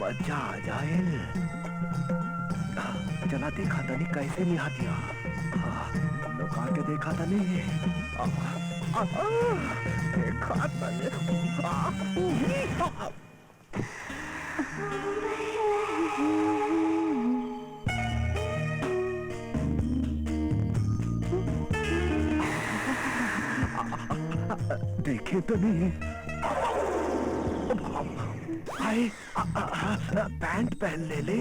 मजा आ जाए। चला देखा था नहीं कैसे निहा दिया। लुका के देखा था नहीं। देखा था नहीं। देखे तो नहीं। पैंट पहन ले।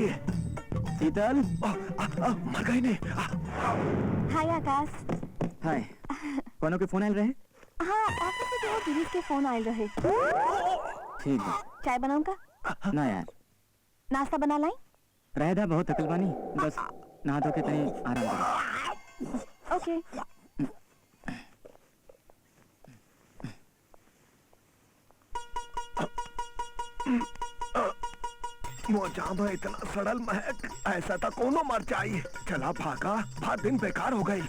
शीतल मर गई नहीं। हाय आकाश। हाय। कोनो के फोन आयल रहे? हाँ, ऑफिस में जो गिरीश के फोन आयल रहे। ठीक है। चाय बनाऊं का? ना यार। नाश्ता बना लाई? रहदा बहुत थकल बानी, बस नहा धो के तनी आराम करो। ओके। वो जाम है इतना सड़ल महक, ऐसा था कोनो मर चाहिए। चला भागा, भाग दिन बेकार हो गई।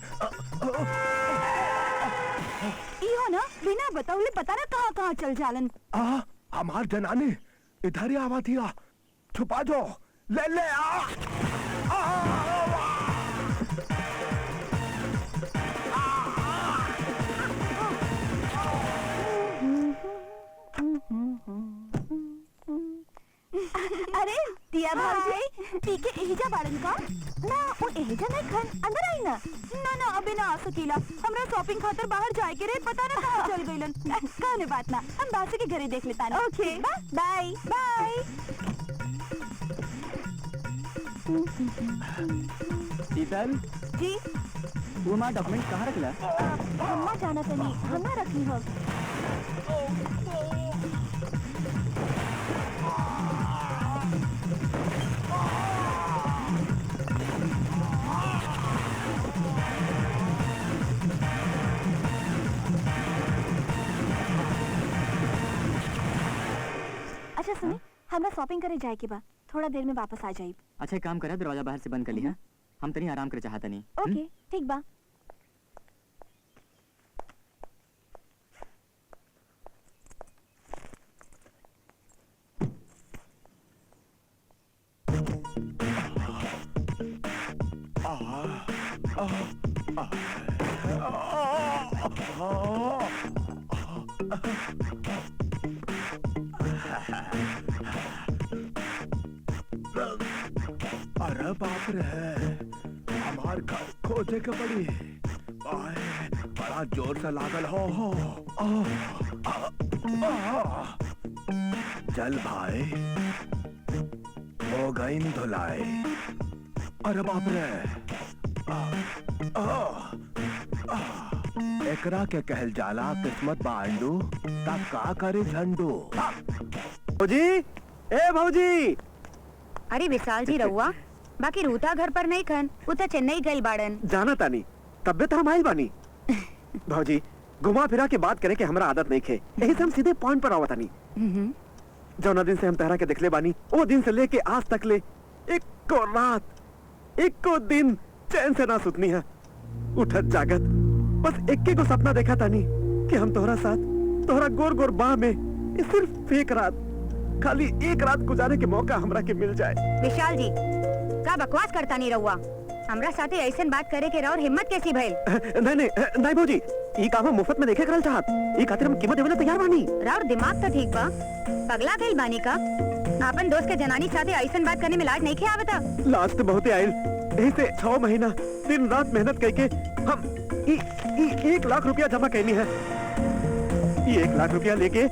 इहो ना बिना बताउले पता ना कहाँ कहाँ चल जालन। हमार जनानी इधर ही आवा थिया। छुपा जो ले ले आ। अरे दिया भाभी पी के एहिजा बाड़न का ना वो एहिजा नहीं खन अंदर आई ना ना अबे ना आ सकीला। हमरा शॉपिंग खातिर बाहर जाए के रे पता ना कहाँ चल गइलन। कहने बात ना हम बासी के घरे देख लेता ना। ओके बाय बाय। शीतल जी वो हमारा डॉक्यूमेंट कहाँ रखला? हमना जाना तनी हमना रखी हो। अच्छा सुनी, हमरा शॉपिंग करे जाए के बा, थोड़ा देर में वापस आ जाइब। अच्छा एक काम करा, दरवाजा बाहर से बंद कर लिया। हम तनी आराम करे चाहता नहीं। ओके ठीक बा। अरे बाप रे, हमार घर खोजे के पड़ी। बड़ा जोर से लागल हो। चल भाई हो गई धुलाई। अरे बाप रे, एकरा के कहल जाला किस्मत बांडू ता का करे झंडू। भौजी, ए भौजी। अरे विशाल जी रहुआ बाकी रूता घर पर नहीं खन, उता चेन्नई गइल बाड़न। जाना तानी तबियत हम आइल बानी। भौजी घुमा फिरा के बात करे के हमरा आदत नहीं खे, यही से हम सीधे पॉइंट पर आवतानी। जौना दिन से हम तहरा के देखले बानी वो दिन से लेके आज तक ले एक को रात एक को दिन चैन से ना सुतनी है। उठत जागत बस एक को सपना देखा तानी कि हम तोहरा साथ तोहरा गोर गोर बाह में सिर्फ एक रात, खाली एक रात गुजारे के मौका हमरा के मिल जाए। विशाल जी का बकवास करता नहीं रहुआ, हमरा साथे ऐसन बात करे के और हिम्मत कैसी भइल? नहीं भौजी, ई काम हम मुफ्त में देखे करल चाहत, ई खातिर हम कीमत देवे तैयार बानी। राउर दिमाग तो ठीक बा, पगला गइल बानी का? आपन दोस्त के जनानी साथे ऐसन बात करने में लाज नहीं खे आवता? लाज तो बहुत आयल, यही से 6 महीना दिन रात मेहनत करके हम 1 लाख रुपया जमा कैनी है। 1 लाख रुपया लेके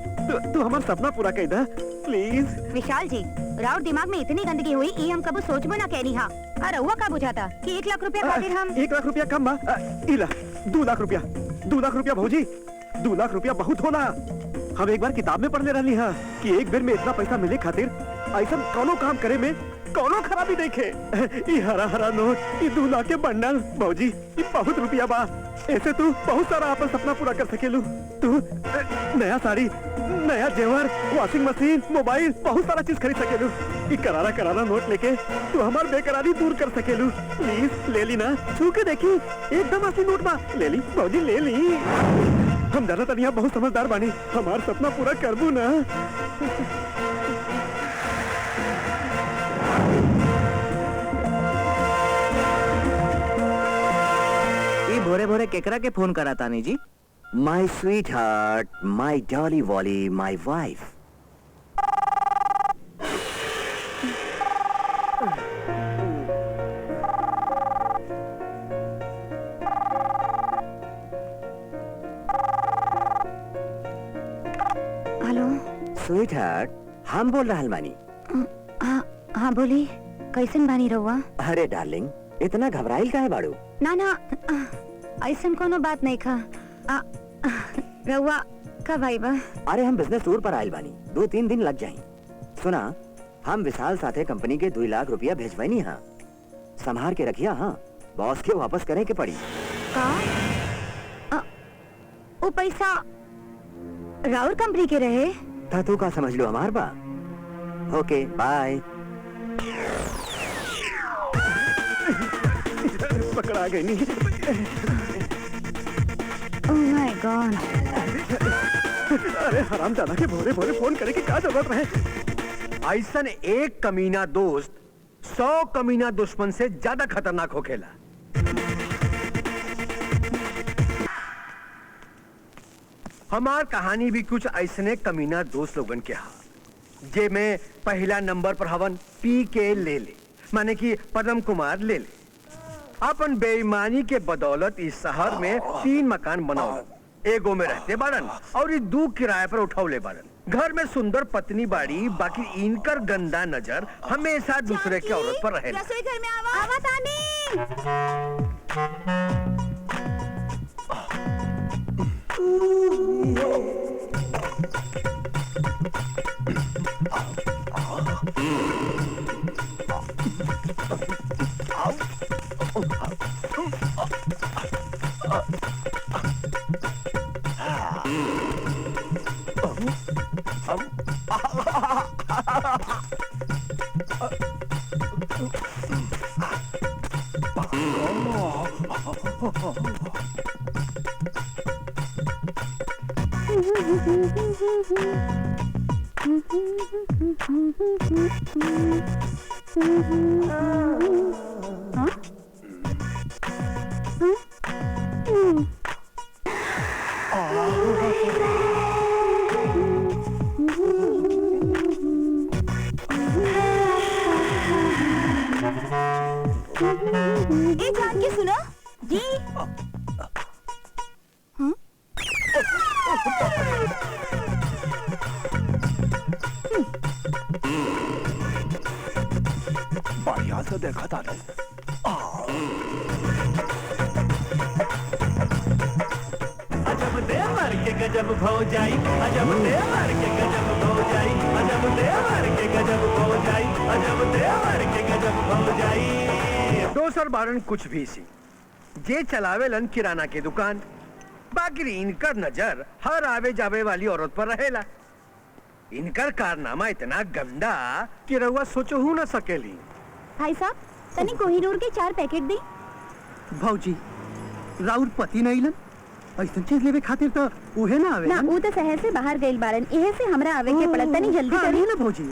तू हमारा सपना पूरा कर दे प्लीज। विशाल जी राउर दिमाग में इतनी गंदगी हुई ई हम कबू सोचबो ना कहनी हा। और रहुआ का बुझाता कि 1 लाख रुपया खातिर हम 1 लाख रुपया कम बा। इला 2 लाख रुपया, 2 लाख रुपया भौजी, 2 लाख रुपया बहुत होला। हम एक बार किताब में पढ़ने रहनी है कि एक बेर में इतना पैसा मिले खातिर ऐसा कोनो काम करे में कोनो खराबी देखे। ई हरा हरा नोट, ई 2 लाख के बंडल भौजी, ई बहुत रुपया बा। ऐसे तू बहुत सारा अपन सपना पूरा कर सकेलू। तू नया साड़ी, नया जेवर, वॉशिंग मशीन, मोबाइल, बहुत सारा चीज खरीद सकेलू। ये करारा करारा नोट लेके तू हमार बेकरारी दूर कर सकेलू। प्लीज ले ली ना, छू के देखी, एकदम असली नोट बा। ले ली भौजी, ले ली। हम जाना तनिया बहुत समझदार बानी, हमार सपना पूरा करबू ना। भोरे भोरे केकरा के फोन करा तानी जी? My sweetheart, my dolly wally, my wife. Hello. Sweetheart, हम बोल रहल बानी। हाँ बोली, कैसन बानी रहुआ? अरे डार्लिंग, इतना घबराइल काहे बाड़ू? ना ऐसन कोनो बात नहीं खा। रहुआ कब आई बा? अरे हम बिजनेस टूर पर आयल बानी, 2-3 दिन लग जाई। सुना, हम विशाल साथे कंपनी के 2 लाख रुपया भेजवानी। हाँ, संभार के रखिया। हाँ, बॉस के वापस करे के पड़ी। का? वो पैसा राउर कंपनी के रहे? था तू का समझ लो हमार बा। ओके बाय। पकड़ा गई नहीं। Oh my God. अरे हरामजादा के भोरे भोरे फोन करे की क्या जरूरत है? ऐसन एक कमीना दोस्त 100 कमीना दुश्मन से ज्यादा खतरनाक होखेला। हमार कहानी भी कुछ ऐसने कमीना दोस्त लोगन के हा, जे में पहला नंबर पर हवन पी के ले माने कि पद्म कुमार ले अपन बेईमानी के बदौलत इस शहर में 3 मकान बनाओ। एगो में रहते बाड़न और 2 किराए पर उठौले बाड़न। घर में सुंदर पत्नी बाड़ी, बाकी इनकर गंदा नजर हमेशा दूसरे के औरत पर रहे। रसोई घर में आवा तानी। ए जान के सुनो जी। बढ़िया से देखा था नहीं। अजब देवर के गजब भौ जाई, अजब देवर के गजब भौ जाई, अजब देवर के गजब भौ जाई, अजब देवर के गजब भौ जाई। दोसर बारन कुछ भी सी, जे चलावेलन किराना के दुकान, बाकी इनकर नजर हर आवे जावे वाली औरत पर रहेला। इनकर कारनामा इतना गंदा कि रउआ सोचहू न सकेली। भाई साहब तनी कोहिनूर के 4 पैकेट दी। भौजी, राउर पति नहीं लन ऐसा चीज लेवे खातिर तो उहे ना आवे ना ऊ तो शहर से बाहर गइल बारन, एहे से हमरा आवे के पड़त। तनी जल्दी करी ना भौजी।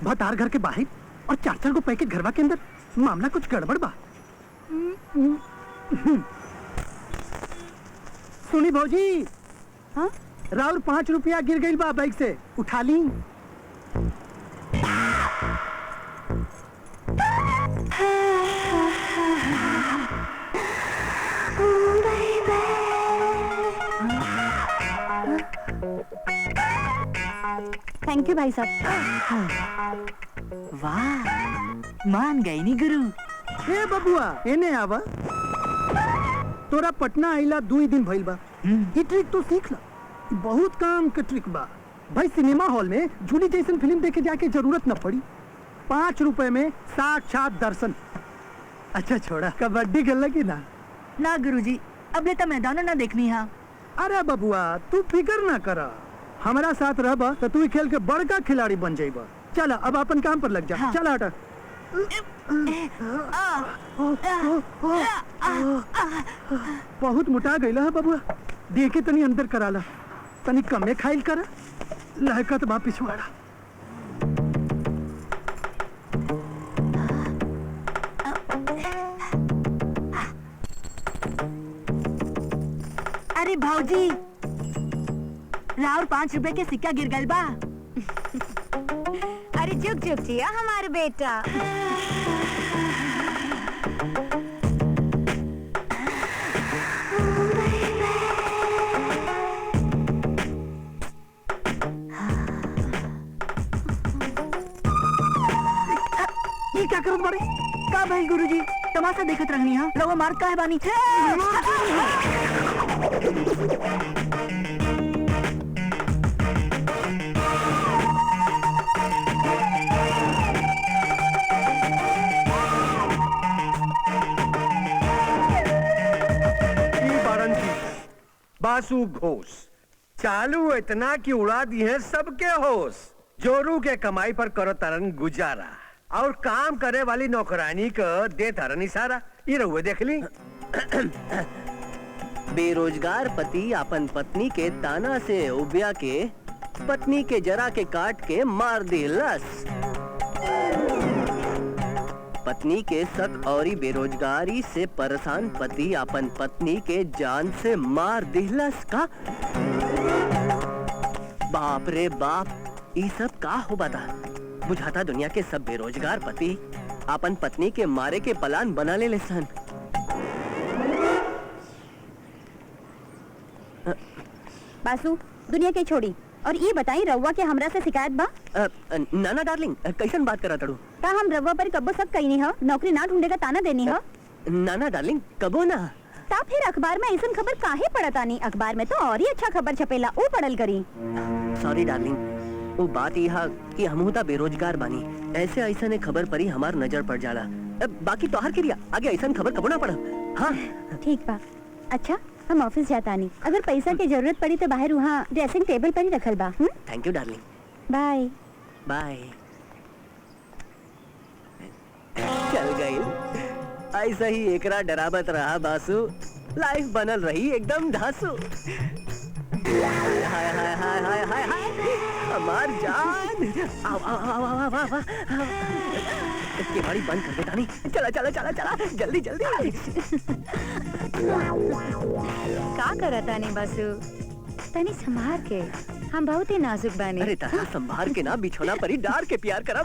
भतार घर के बाहर और 4-4 को पैकेट घरवा के अंदर, मामला कुछ गड़बड़ बा। सुनी भौजी, हाँ राउर 5 रुपया गिर गई बा बाइक से, उठा ली। थैंक यू भाई साहब। वाह, मान गई नी गुरु। ए बबुआ, एने आवा। तोरा पटना आइला 2 दिन भइल बा। ये ट्रिक तो सीख ला, बहुत काम के ट्रिक बा। भाई सिनेमा हॉल में जूली जैसन फिल्म देखे जाके जरूरत न पड़ी। 5 रुपए में साक्षात दर्शन। अच्छा छोड़ा, कबड्डी खेलना की ना? ना गुरुजी, अब तो मैदान ना देखनी है। अरे बबुआ तू फिकर ना कर, हमारा साथ रहबा तो तू खेल के बड़का खिलाड़ी बन जाइबा। चल अब अपन काम पर लग जा। हाँ। चल हटा। बहुत मोटा गईला है बबुआ, देखे तनी अंदर कराला, तनी कमे खाइल कर, लहकत बा पिछवाड़ा। अरे भाऊजी, राउर 5 रुपए के सिक्का गिर गल बा। अरे जुग जुग जिया हमारे बेटा। ये क्या करत बाड़े? का भाई गुरुजी, तमाशा देखत रहनी है, रवा मार का है बानी छे। बासु घोष चालू इतना कि उड़ा दी है सबके होश। जोरू के कमाई पर करो तरन गुजारा, और काम करे वाली नौकरानी को दे तरन इशारा। ये रहुए देख ली। बेरोजगार पति अपन पत्नी के ताना से उबिया के पत्नी के जरा के काट के मार दिलस। पत्नी के शक और बेरोजगारी से परेशान पति अपन पत्नी के जान से मार दिलस का। बाप रे बाप, ये सब का हो बता। बुझाता दुनिया के सब बेरोजगार पति अपन पत्नी के मारे के प्लान बना ले लेसन। बासु दुनिया के छोड़ी और ये बताई रउआ के हमरा से शिकायत बा? नाना डार्लिंग, कैसन बात करा तड़ू? का हम रउआ पर कब्बो सब कहीं नहीं, नौकरी ना ढूंढेगा ताना देनी है। नाना डार्लिंग, कबो ना। ता फिर अखबार में ऐसा खबर काहे पड़ता नहीं? अखबार में तो और ही अच्छा खबर छपेला, वो पढ़ल करी। सॉरी डार्लिंग, वो बात यह कि हमहू ता बेरोजगार बानी, ऐसे ऐसा ने खबर परी हमार नजर पड़ जाला। बाकी तो हर क्रिया आगे ऐसा खबर कबो ना पड़ा। हाँ ठीक बा। अच्छा हम ऑफिस जाता नहीं, अगर पैसा की जरूरत पड़ी तो बाहर वहाँ ड्रेसिंग टेबल पर ही रखल बा। Thank you darling, bye bye. चल गई, ऐसा ही एकरा डरावत रहा बासु, लाइफ बनल रही एकदम धासु। हाय हाय हाय हाय हाय हाय हाय हमार जान। आओ आओ आओ आओ आओ आओ। इसकी बाड़ी बंद कर देता नहीं। चला चला चला चला जल्दी जल्दी। का करता नहीं बासु? तनी संभार के, हम बहुत ही नाजुक बानी। अरे तारा संभार के ना बिछोना परी डार के प्यार करा।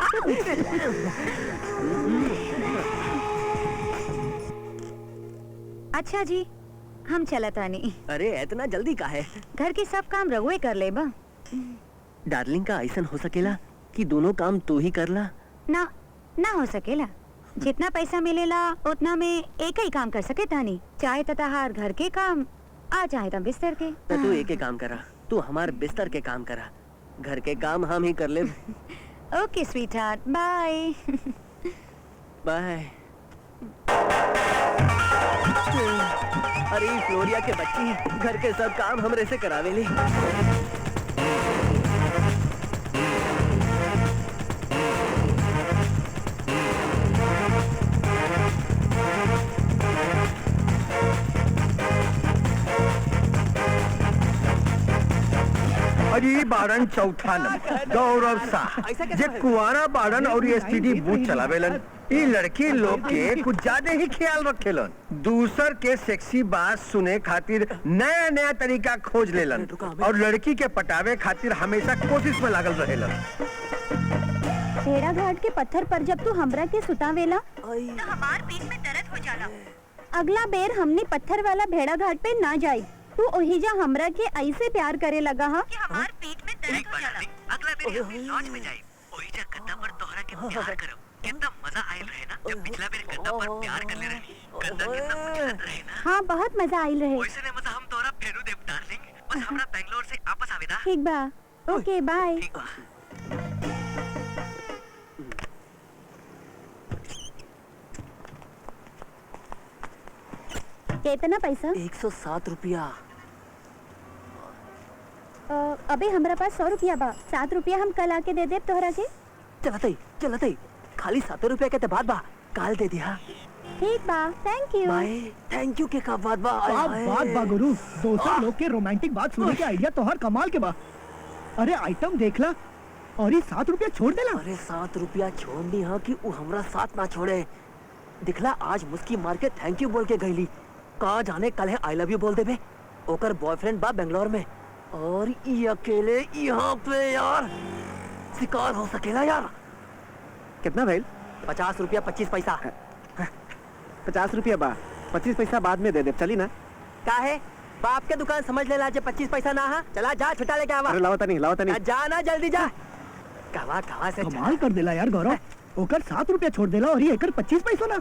अच्छा जी, हम चलता नहीं। अरे इतना जल्दी का है? घर के सब काम रघुए कर ले बा। डार्लिंग का ऐसा हो सकेला कि दोनों काम तू ही करला? ना ना हो सकेला। जितना पैसा मिलेला उतना में एक ही काम कर सके तानी, चाहे तहार घर के काम आ चाहे तो बिस्तर के। तो तू एक ही काम करा, तू हमार बिस्तर के काम करा, घर के काम हम ही कर ले। ओके स्वीट हार्ट, बाय बाय। अरे फ्लोरिया के बच्ची घर के सब काम हमरे से करावेली। अरे बारन चौथा नंबर गौरव शाह, जे कुआरा बारन और एसटीडी बूथ चलावेलन। ये लड़की लोग के कुछ ज्यादा ही ख्याल रखेलन, दूसर के सेक्सी बात सुने खातिर नया नया तरीका खोज लेलन, और लड़की के पटावे खातिर हमेशा कोशिश में लागल रहेलन। भेड़ा घाट के पत्थर पर जब तू हमरा के सुतावेला तो हमार पीठ में दर्द हो जाला। अगला बेर हमने पत्थर वाला भेड़ा घाट पे ना जाई, तू ओहिजा हमरा के ऐसे प्यार करे लगा हा कि हमार पीठ में दर्द हो जाला। अगला बेर हम लॉज में जाई, ओहिजा गद्दा पर तोहरा के प्यार करब। कितना मजा आयल रहे ना जब पिछला बेर गद्दा पर प्यार कर ले रहे। गद्दा कितना खूबसूरत रहे ना। हाँ बहुत मजा आइल रहे। वैसे ने मजा हम तोहरा फेरू देब डार्लिंग, बस हमरा बेंगलोर से वापस आवेदा। ठीक बा, ओके बाय। ठीक बा। कितना पैसा? 107 रुपया। अबे हमरा पास 100 रुपया बा। 7 रुपया हम कल आके दे देब तोहरा के। चलते खाली 7 रुपया के बाद बा काल दे दिया। ठीक बा, thank you. Bye. Thank you के का बात बा। बात बा गुरु, दोस्त लोग के रोमांटिक बात सुनने के आइडिया तोहर कमाल के बा। अरे आइटम देखला और ये 7 रुपया छोड़ देला। अरे 7 रुपया छोड़नी है कि वो हमरा साथ ना छोड़े। दिखला आज मुस्की मार के थैंक यू बोल के गईली। का जाने कल है आई लव यू बोल देबे। ओकर बॉयफ्रेंड बा बेंगलोर में और ये अकेले यहाँ पे यार शिकार हो सकेला यार। कितना भैल? 50 रुपया 25 पैसा। 50 रुपया बा, 25 पैसा बाद में दे दे, चली ना? का है बाप के दुकान समझ लेला जे 25 पैसा ना है। चला जा छुटा लेके आवा। अरे लावता नहीं। जा ना जल्दी जा। कहाँ से कमाल कर देला यार गौरव, ओकर 7 रुपया छोड़ देला और ये एकर 25 पैसा ना।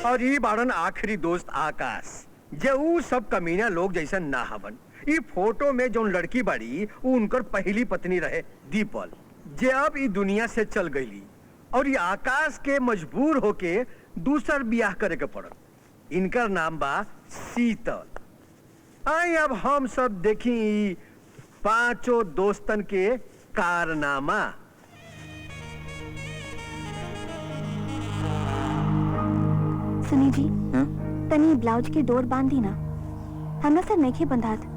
और ये बाड़न आखिरी दोस्त आकाश, जे ऊ सब कमीना लोग जैसा ना हवन। ई फोटो में जो लड़की बाड़ी वो उनकर पहली पत्नी रहे दीपल, जे अब ई दुनिया से चल गईली और ये आकाश के मजबूर होके दूसर ब्याह करे के पड़ल। इनकर नाम बा शीतल। आई अब हम सब देखी ई 5 दोस्तन के कारनामा। सुनी जी, हाँ? तनी ब्लाउज के डोर बांधी ना, हमरा सर नहीं बंधात।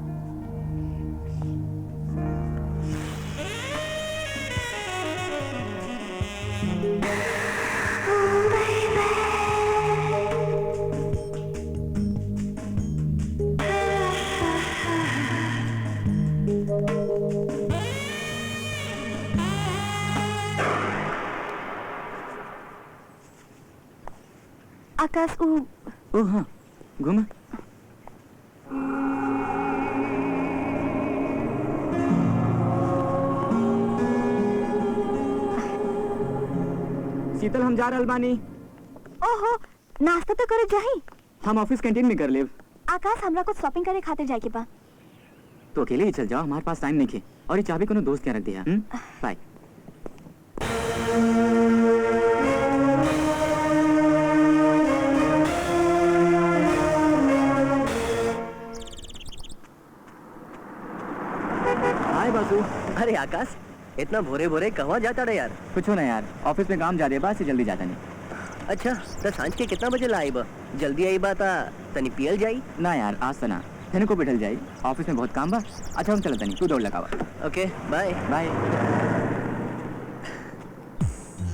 आकाश ओ हाँ, घूमा। शीतल हम जा रहल बानी। ओहो, नाश्ता तो करे जाही। हम ऑफिस कैंटीन में कर लेब। आकाश हमरा कुछ शॉपिंग करे खातिर जाए के बा। तो अकेले ही चल जाओ, हमारे पास टाइम नहीं है। और ये चाबी कोनो दोस्त के रख दिया। बाय। हाय बासु। अरे आकाश इतना भोरे भोरे कहाँ जाता रे यार? कुछ ना यार, ऑफिस में काम ज्यादा बा, से जल्दी जाता नहीं। अच्छा तो सांझ के कितना बजे ला आईबा? जल्दी आईबा ता तनी पियल जाई। ना यार आज तो ना, तेने को बैठल जाई, ऑफिस में बहुत काम बा। अच्छा हम चलता नहीं, तू दौड़ लगावा। ओके बाय बाय।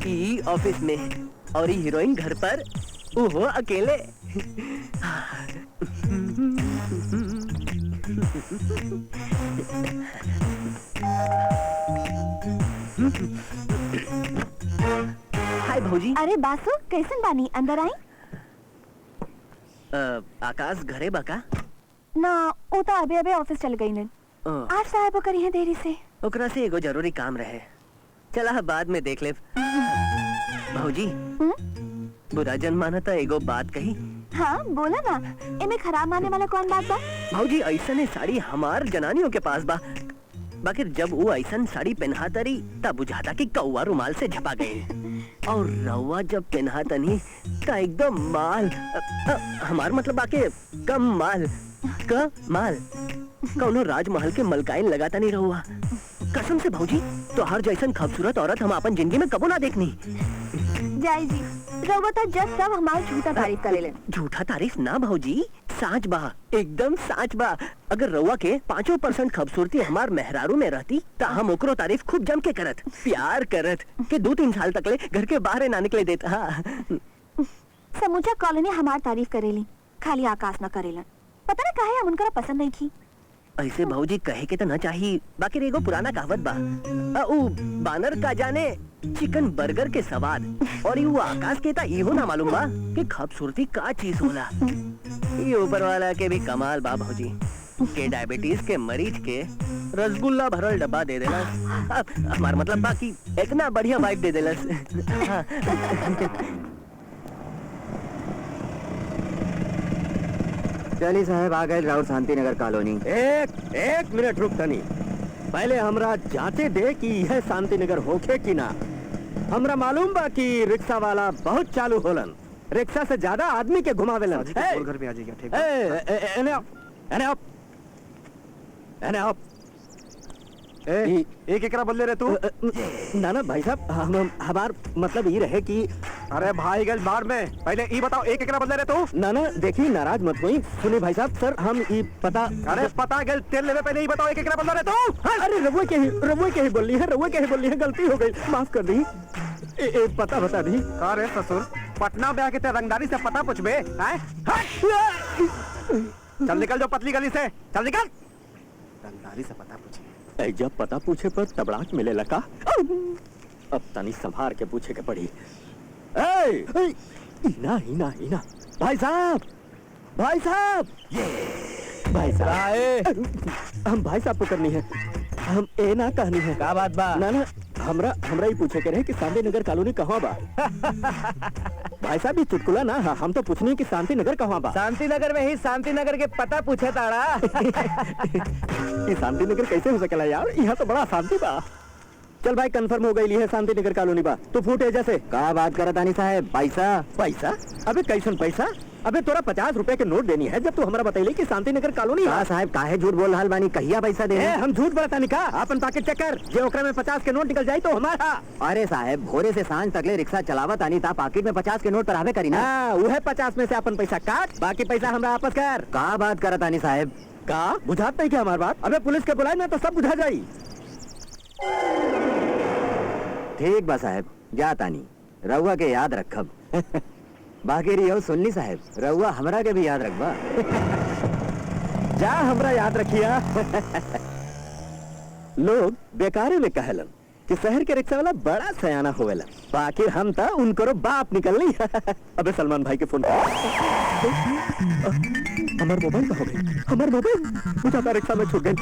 ई ऑफिस में और ई हीरोइन घर पर, ओहो अकेले। हाय भौजी। अरे बासु, कैसन बानी? अंदर आई आकाश घरे बका? ना, ओ तो अबे अबे ऑफिस चल गई नन। आज साहब करी है देरी से। ओकरा से एगो जरूरी काम रहे। चला बाद में देख ले। भौजी बुरा जन माना था, एगो बात कही। हाँ बोला ना, इमे खराब माने वाला कौन बात बा? भौजी ऐसा साड़ी हमार जनानियों के पास बा, बाकी जब वो ऐसा साड़ी पहना तरी तब बुझाता कि कौवा रुमाल से झपा गए। और रवा जब पहना तनी ता एकदम माल, हमार मतलब बाके कम माल का माल, कौनो राजमहल के मलकाइन लगाता नहीं रहुआ। कसम से भौजी, तो हर जैसन खूबसूरत औरत हम अपन जिंदगी में कबो ना देखनी। जाई जी, रउआ तो जब सब हमार झूठा तारीफ करेले। झूठा तारीफ ना भौजी, साच बा, एकदम साच बा। अगर रउआ के 5% खूबसूरती हमार मेहरारू में रहती ता हम ओकरो तारीफ खूब जम के करत, प्यार करत के 2-3 साल तक ले घर के बाहर ना निकले देता। हाँ। समूचा कॉलोनी हमार तारीफ करेली, खाली आकाश न करेलन। पता ना काहे हम उनकरा पसंद नहीं थी। ऐसे भौजी कहे के तो ना चाहिए, बाकी एगो पुराना कहावत बा, ऊ बानर का जाने चिकन बर्गर के स्वाद, और यू आकाश के ता इहो ना मालूम बा कि खूबसूरती का चीज होला। ये ऊपर वाला के भी कमाल बा भौजी, के डायबिटीज के मरीज के रसगुल्ला भरल डब्बा दे देला। हमार मतलब बाकी इतना बढ़िया वाइब दे देला। चलिए साहब आ गए राउर शांति नगर कॉलोनी। एक मिनट रुक तनी। पहले हमरा जांचे दे कि यह शांति नगर होखे कि ना। हमरा मालूम बा कि रिक्शा वाला बहुत चालू होलन, रिक्शा से ज्यादा आदमी के घुमावेलन। घर में आ जाइए ठीक एने आप, एने आप, एने आप। एक एकरा बदले रहे तू। ना ना भाई साहब, हमार मतलब ये रहे कि अरे भाई गल बार में पहले ये बताओ एक एकरा बदले रहे तू। ना ना देखिए नाराज मत होई। सुनिए भाई साहब, सर हम ये पता। अरे पता गल तेल लेवे पहले ये बताओ एक एकरा बदले रहे तू। अरे रवुए के ही बोल ली है, गलती हो गई, माफ कर दी। पता बता दी। अरे ससुर पटना में आके ते रंगदारी से पता पूछबे हैं? चल निकल जाओ पतली गली से, चल निकल। रंगदारी से पता पूछे। जब पता पूछे पर तबड़ाक मिले लगा। अब तनी संभार के पूछे के पड़ी। इना इना इना भाई साहब, भाई साहब, भाई साहब, हम भाई साहब को करनी है, हम ए ना कहनी है। का बात बा? ना ना हमरा ही पूछे के रहे कि शांति नगर कॉलोनी कहाँ बा। भाई साहब ये चुटकुला ना, हम तो पूछनी है कि शांति नगर कहाँ बा। शांति नगर में ही शांति नगर के पता पूछे ताड़ा। ये शांति नगर कैसे हो सकेला यार, यहाँ तो बड़ा शांति बा। चल भाई कंफर्म हो गई है शांति नगर कॉलोनी बा। तू फूटे जैसे का बात करत आनी साहब? पैसा पैसा? अबे कैसन पैसा? अबे तोरा 50 रुपए के नोट देनी है जब तू हमरा बतैली कि शांति नगर कॉलोनी। का साहब काहे झूठ बोल रहल बानी? कहिया पैसा दे? हम झूठ बोलता नहीं का। अपन पैकेट चेक कर, जे ओकरा में 50 के नोट निकल जाई तो हमारा। अरे साहब भोरे से सांझ तकले रिक्शा चलावत आनी ता पाकिट में 50 के नोट पर करी ना। वह 50 में से अपन पैसा काट, बाकी पैसा हमरा वापस कर। का बात करत आनी साहब? का बुझात नहीं क्या हमार बात? अबे पुलिस के बुलाए ना तो सब बुझा जाई। ठीक बा साहब, जात आनी, रउआ के याद रखब। बाकी रियो सुनली साहब, रउआ हमरा के भी याद रखबा। जा हमरा याद रखिया। लोग बेकारे में कहलन कि शहर के रिक्शा वाला बड़ा सयाना होवेला, बाकी हम तो उनको बाप निकलनी। अबे सलमान भाई के फोन। हमार मोबाइल कहाँ गई? हमार मोबाइल बुझाता रिक्शा में छूट गई।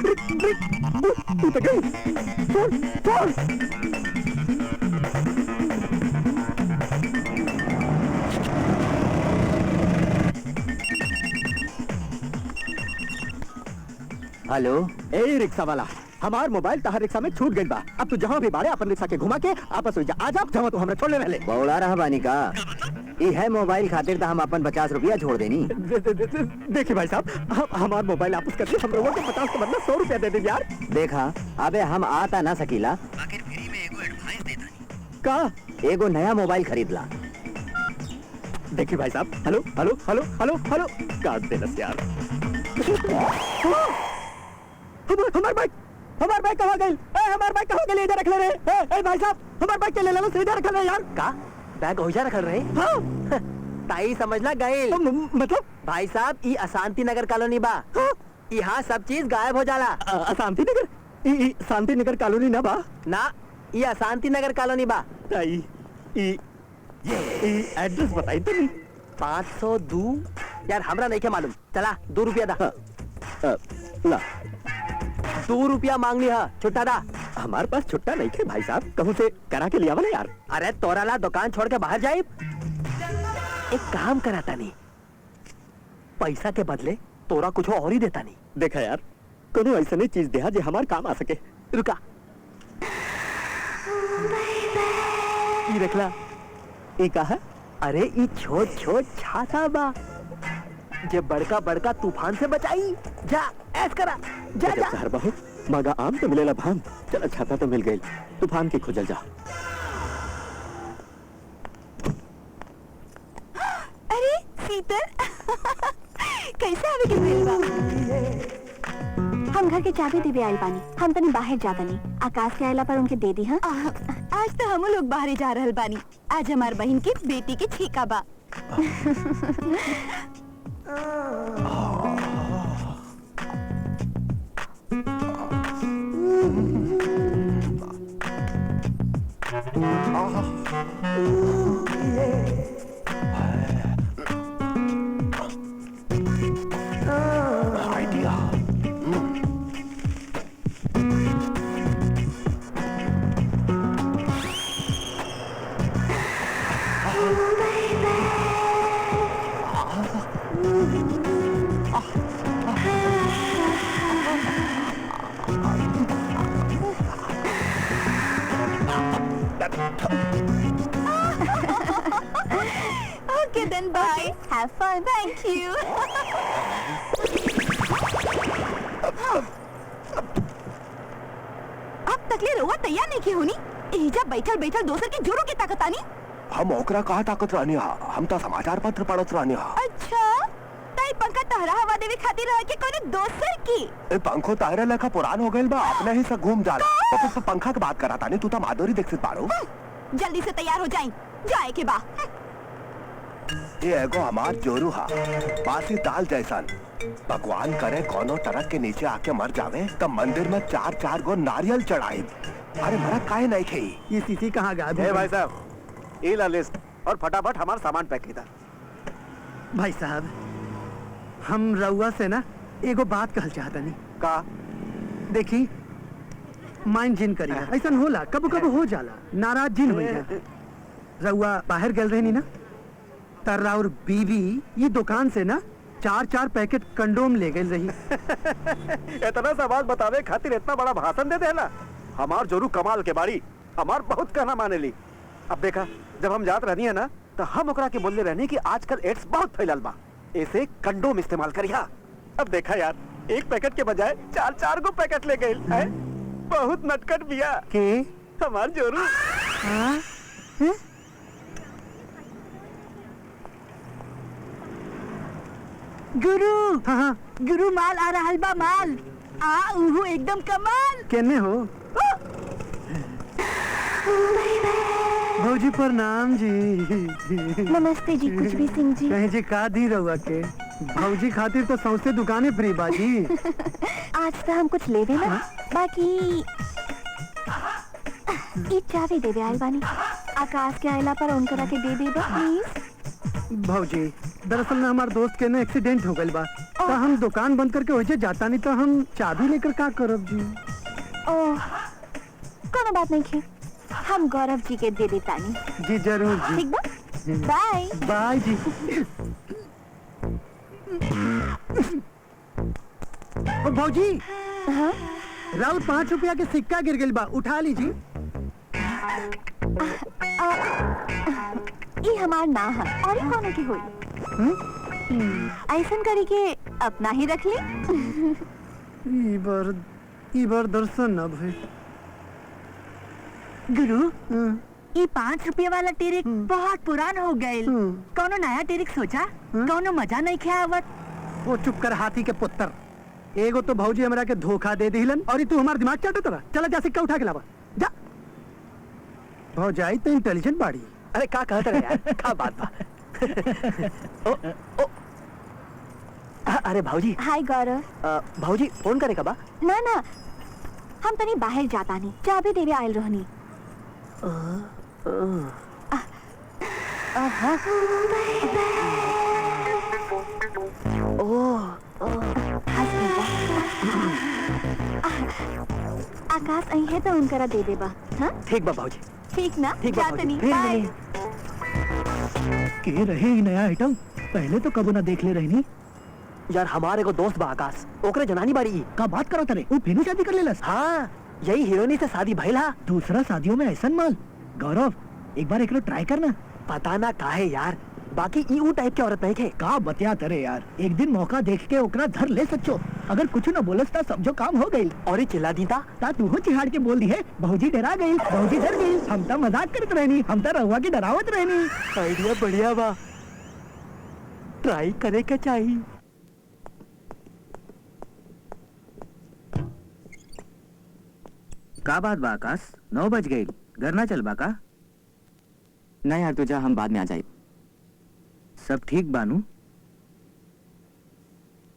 हेलो ए रिक्शा वाला, हमार मोबाइल तहार रिक्शा में छूट गई बा। अब तू जहाँ भी बाड़े अपन रिक्शा के घुमा के आपस हो जा। आ जा जहाँ तू हमरा छोड़ने वाले। बौला रहा बानी का? ई है मोबाइल खातिर तो हम अपन 50 रुपया छोड़ देनी। देखिए भाई साहब, हमार मोबाइल वापस करके हम लोगों को 50 के बदला 100 रुपया दे दे यार। देखा अबे हम आता ना सकीला, का एगो नया मोबाइल खरीद ला। देखिए भाई साहब, hello hello hello hello hello, काट देना यार। हमार बाइक कहाँ गई? हमार बाइक कहाँ गई? इधर रख ले रहे। भाई साहब हमार बाइक के ले लो, सीधा रख ले यार। का बैग होइजा रखल रहे? हाँ। ताई समझला गए। मतलब भाई साहब ई अशांति नगर कॉलोनी बा। यहाँ सब चीज गायब हो जाला। शांति नगर? शांति नगर कॉलोनी ना बा? ना, ये अशांति नगर कॉलोनी बा। ताई एड्रेस बताई तो नहीं। 502 यार हमरा नहीं के मालूम। चला 2 रुपया दा। ला 2 रुपया मांगनी है, छुट्टा दा। हमारे पास छुट्टा नहीं थे भाई साहब, कहूँ से करा के लिया वाला यार। अरे तोरा ला दुकान छोड़ के बाहर जाए। एक काम कराता नहीं, पैसा के बदले तोरा कुछ और ही देता नहीं। देखा यार, कोनो ऐसा नहीं चीज दे जो हमारे काम आ सके। रुका, ये देखला, ये कहा? अरे ये छोट छोट छाता बा जे बड़का बड़का तूफान से बचाई। जा ऐस करा, जा जा। शहर बहुत मगा आम तो मिलेला भान। चल छाता तो मिल गई, तूफान के खुजल जा। अरे शीतल, कैसे आवे के भेल बा? हम घर के चाबी देवे आइल बानी, हम तनी बाहर जाता नहीं। आकाश के आयला पर उनके दे दी। हाँ आज तो हम लोग बाहर जा रहल बानी। आज हमार बहन की बेटी के छीका बा। Bye have fun thank you अब तकले रहुआ तैयार नहीं की होनी एजा बैठल बैठल दोसर की जोरों की ताकत आनी हम ओकरा कहा ताकत रहनी हा हम तो समाचार पत्र पढ़त रहनी हा अच्छा ताई पंखा तहरा हवा देवे खातिर रह के कोनो दोसर की ए पंखो तारे लेखा पुरान हो गइल बा अपने ही से घूम जाला तो पंखा के बात करा तानी तू तो माधुरी दीक्षित बाड़ू जल्दी से तैयार हो जाई जाए के बा ये एगो हमार जोरू हा बासी दाल जैसन भगवान करे कोनो टरक के नीचे आके मर जावे तब मंदिर में 4-4 गो नारियल चढ़ाई अरे मरा काहे नहीं खे ये सीसी कहाँ गायब हो ए गई? भाई साहब ये ला लिस्ट और फटाफट हमारा सामान पैक कीदा। भाई साहब हम रउआ से ना एगो बात कहल चाहता नहीं का देखी माइंड जिन करी ऐसा होला कब कब हो जाला नाराज जिन हो जा रउआ बाहर गल रही ना तर्रा और बीवी ये दुकान से ना 4-4 पैकेट कंडोम ले गई रही इतना सा बात बतावे खातिर इतना बड़ा भाषण दे देना हमार जोरू कमाल के बाड़ी हमार बहुत कहना माने ली अब देखा जब हम जात रहनी है ना तो हम ओकरा के बोलने रहनी कि आजकल एड्स बहुत फैलल बा ऐसे कंडोम इस्तेमाल करिया अब देखा यार एक पैकेट के बजाय 4-4 गो पैकेट ले गई है बहुत नटखट बिया के हमार जोरू हाँ? हैं? गुरु हाँ हाँ गुरु माल आ रहा बा माल आ उहु एकदम कमाल केने हो भौजी प्रणाम जी नमस्ते जी कुछ भी सिंह जी कहीं जी का दी रहुआ के भौजी खातिर तो सौसे दुकानें फ्री बाजी आज तो हम कुछ लेवे ना बाकी ई चाबी देवे आइल बानी आकाश के आइला पर उनकरा के दे देबा प्लीज भौजी दरअसल में हमारे दोस्त के ना एक्सीडेंट हो गइल बा तो हम दुकान बंद करके वैसे जाता नहीं तो हम चाबी लेकर का करब जी ओह कोनो बात नहीं की हम गौरव जी के दे देतानी जी जरूर जी ठीक बा बाय बाय जी ओ भौजी हाँ राउर 5 रुपया के सिक्का गिर गइल बा उठा लीजिए ई हमार ना है और ई कोनो की होई ऐसन करी के अपना ही रख ली ई बार दर्शन ना भई गुरु हाँ, ये 5 रुपये वाला टेरिक बहुत पुरान हो गए कौनो नया टेरिक सोचा कौनो मजा नहीं खावत वो चुप कर हाथी के पुत्र एगो तो भौजी हमरा के धोखा दे दिलन और ई तू हमार दिमाग चाटो तोरा चला जा सिक्का उठा के लावा जा भौजाई तो इंटेलिजेंट बाड़ी अरे का कहत रहे यार का बात बा ओ ओ अरे भाऊजी हाय गौरव भाऊजी फोन करे का बा ना ना हम तनी बाहर जाता नहीं चाबी देवे आयल रहनी आकाश आई है तो उनकरा दे देबा हाँ ठीक बा भाऊजी ठीक ना ठीक बा जातनी भाऊजी बाय के रहे ही नया आइटम पहले तो कबो ना देख ले रहनी यार हमारे को दोस्त बा आकाश ओकरे जनानी बाड़ी का बात करो तरे वो फिर शादी कर लेलस हाँ यही हीरोनी से शादी भइल हा दूसरा शादियों में ऐसा माल गौरव एक बार एकरो ट्राई करना पता ना काहे यार बाकी ई ऊ टाइप के औरत नहीं थे का बतिया तरे यार एक दिन मौका देख के ओकरा धर ले सचो अगर कुछ न बोलस ता समझो काम हो गई और ये चिल्ला दी था ता तू हो चिहाड़ के बोल दी है भौजी डरा गई भौजी डर गई हम तो मजाक करत रहनी हम तो रहुआ की डरावत रहनी आइडिया बढ़िया बा ट्राई करे के चाहिए का बात बा आकाश 9 बज गई घर ना चल बा का नहीं यार तुझा हम बाद में आ जाए सब ठीक बानू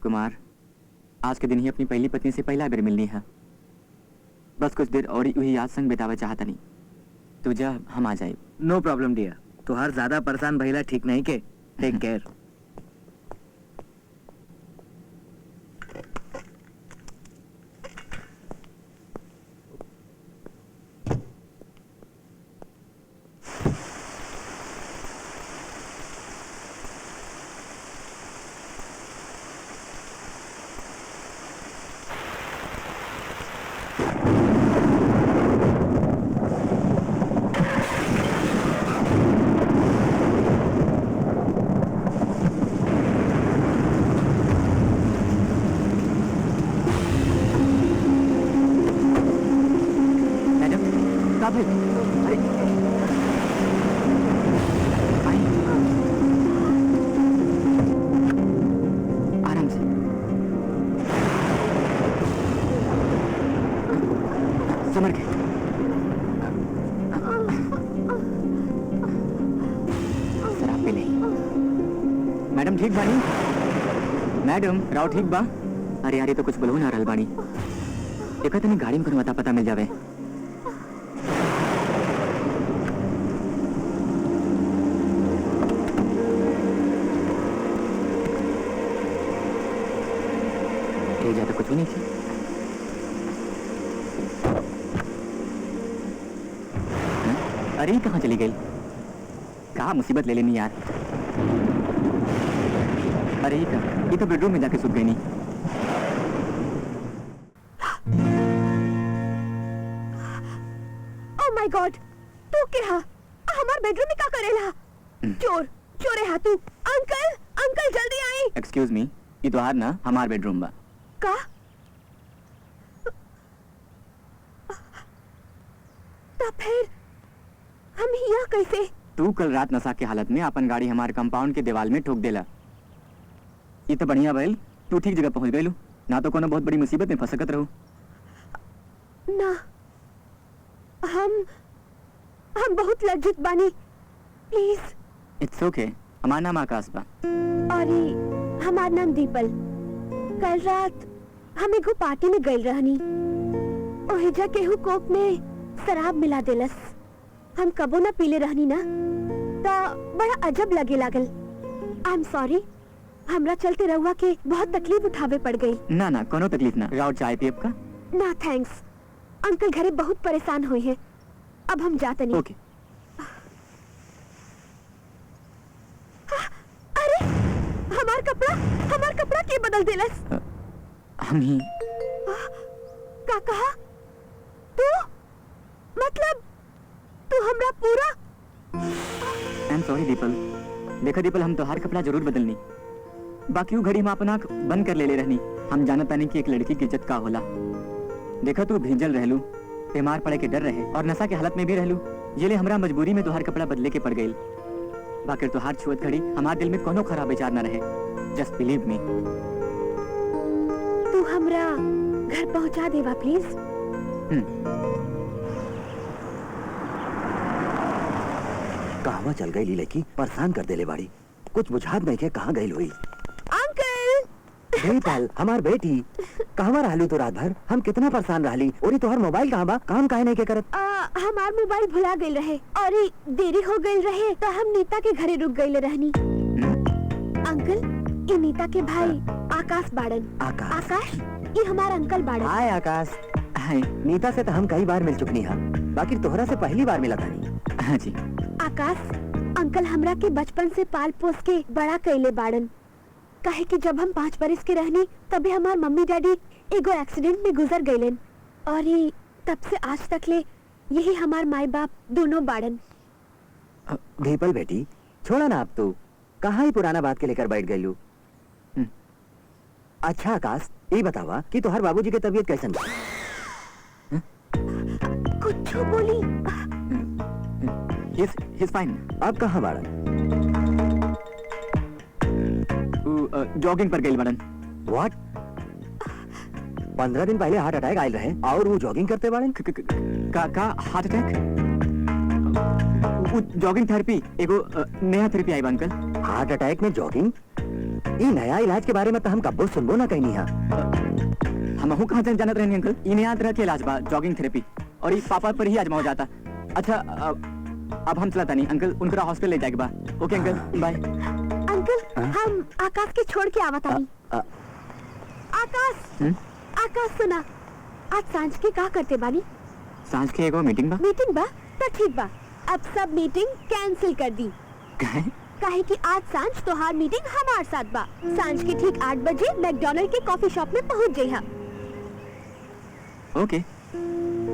कुमार आज के दिन ही अपनी पहली पत्नी से पहला बेर मिलनी है बस कुछ देर और वही याद संग बितावे चाहता नहीं तुझा हम आ जाए नो प्रॉब्लम डियर तो हर ज्यादा परेशान भइला ठीक नहीं के टेक केयर मैडम राव ठीक बा? अरे यार ये तो कुछ बोलो ना रहल बानी। देखा तनी गाड़ी में कोनो अता पता मिल जावे। जा तो कुछ भी नहीं थी। अरे ये कहाँ चली गई? कहाँ मुसीबत ले लेनी यार। अरे ये तो बेडरूम में जाके सुत गई नहीं। ओह माय गॉड, तू क्या हमार बेडरूम में क्या करेला? चोर चोर है तू। अंकल अंकल जल्दी आई। एक्सक्यूज मी, ये तो हार ना हमार बेडरूम बा। का तब फिर हम यहाँ कैसे? तू कल रात नशा के हालत में अपन गाड़ी हमारे कंपाउंड के दीवार में ठोक देला। ये तो बढ़िया भइल, तू ठीक जगह पहुंच गइलू, ना तो कोनो बहुत बड़ी मुसीबत में फंसकत रहू। ना हम बहुत लज्जित बानी, प्लीज। इट्स ओके, हमार नाम आकाश बा। अरे हमार नाम दीपल। कल रात हम एगो पार्टी में गइल रहनी। ओहिजा केहू कोक में शराब मिला देलस। हम कबो ना पीले रहनी ना, ता बड़ा अजब लगे लागल। आई एम सॉरी, हमरा चलते रहुआ के बहुत तकलीफ उठावे पड़ गई। ना ना कोनो तकलीफ ना। राउर चाय पियब का? ना थैंक्स, अंकल घरे बहुत परेशान हुए हैं। अब हम जाते नहीं। ओके। अरे हमार कपड़ा के बदल देलस? हम ही। का कहा? तू मतलब तू हमरा पूरा? आई एम सॉरी दीपल। देखा दीपल, हम तो हर कपड़ा जरूर बदलनी, बाकी वो घड़ी हम अपन आँख बंद कर ले रहनी। हम जानत नहीं कि एक लड़की की इज्जत का होला। देखा तू भींजल रहलू, बीमार पड़े के डर रहे और नशा के हालत में भी रहलू। ये ले हमरा मजबूरी में तोहार कपड़ा बदले के पड़ गई। बाकी तोहार छुअत घड़ी हमारे दिल में कोनो खराब विचार न रहे। Just believe me. तू हमरा घर पहुंचा देवा प्लीज। कहवा चल गई लड़की, परेशान कर देले बाड़ी। कुछ बुझात नहीं के कहाँ गई हुई। अंकल बेटल हमार बेटी कहवा रहलू तो रात भर? हम कितना परेशान रहली। और तोहर मोबाइल कहाँ बा? काम काहे नहीं के करत? हमार मोबाइल भुला गई रहे और देरी हो गई रहे तो हम नीता के घरे रुक गई रहनी। अंकल ये नीता के भाई आकाश बाड़न। आकाश ये हमार अंकल बाड़न। हाय आकाश। हाय। नीता से तो हम कई बार मिल चुकनी है, बाकी तोहरा से पहली बार मिला था। हाँ जी। आकाश अंकल हमरा के बचपन से पाल पोस के बड़ा कैले बाड़न। काहे कि जब हम 5 बरस के रहनी तभी हमार मम्मी डैडी एगो एक्सीडेंट में गुजर गईलन और ये तब से आज तक ले यही हमार माई बाप दोनों बाड़न। दीपल बेटी छोड़ा ना, अब तू कहाँ ही पुराना बात के लेकर बैठ गई। अच्छा आकाश ये बतावा कि तोहर बाबूजी की तबीयत कैसन बा? कुछ बोली? He's fine. अब कहाँ बाड़न? जॉगिंग पर गई बाड़न। What? 15 दिन पहले हार्ट अटैक आयल रहे और वो जॉगिंग करते बाड़न? का हार्ट अटैक? जॉगिंग थेरेपी एगो नया थेरेपी आई बा अंकल। हार्ट अटैक में जॉगिंग? ये नया इलाज के बारे में तो हम कब्बो सुनबो ना कहीं। हम कहाँ जानत रहनी अंकल। ये नया तरह के इलाज बा जॉगिंग थेरेपी, और ये पापा पर ही आजमाओ जाता। अच्छा अब हम चलाता नहीं अंकल, उनका हॉस्पिटल ले जाएगा बा। ओके अंकल बाय। अंकल हम आकाश के छोड़ के आवता नहीं। आकाश आकाश सुना, आज सांझ के का करते बानी? सांझ के एगो मीटिंग बा। मीटिंग बा तो ठीक बा, अब सब मीटिंग कैंसिल कर दी। काहे कि आज सांझ तोहार मीटिंग हमार साथ बा। सांझ के ठीक 8 बजे मैकडॉनल्ड के कॉफी शॉप में पहुंच जाइहा। ओके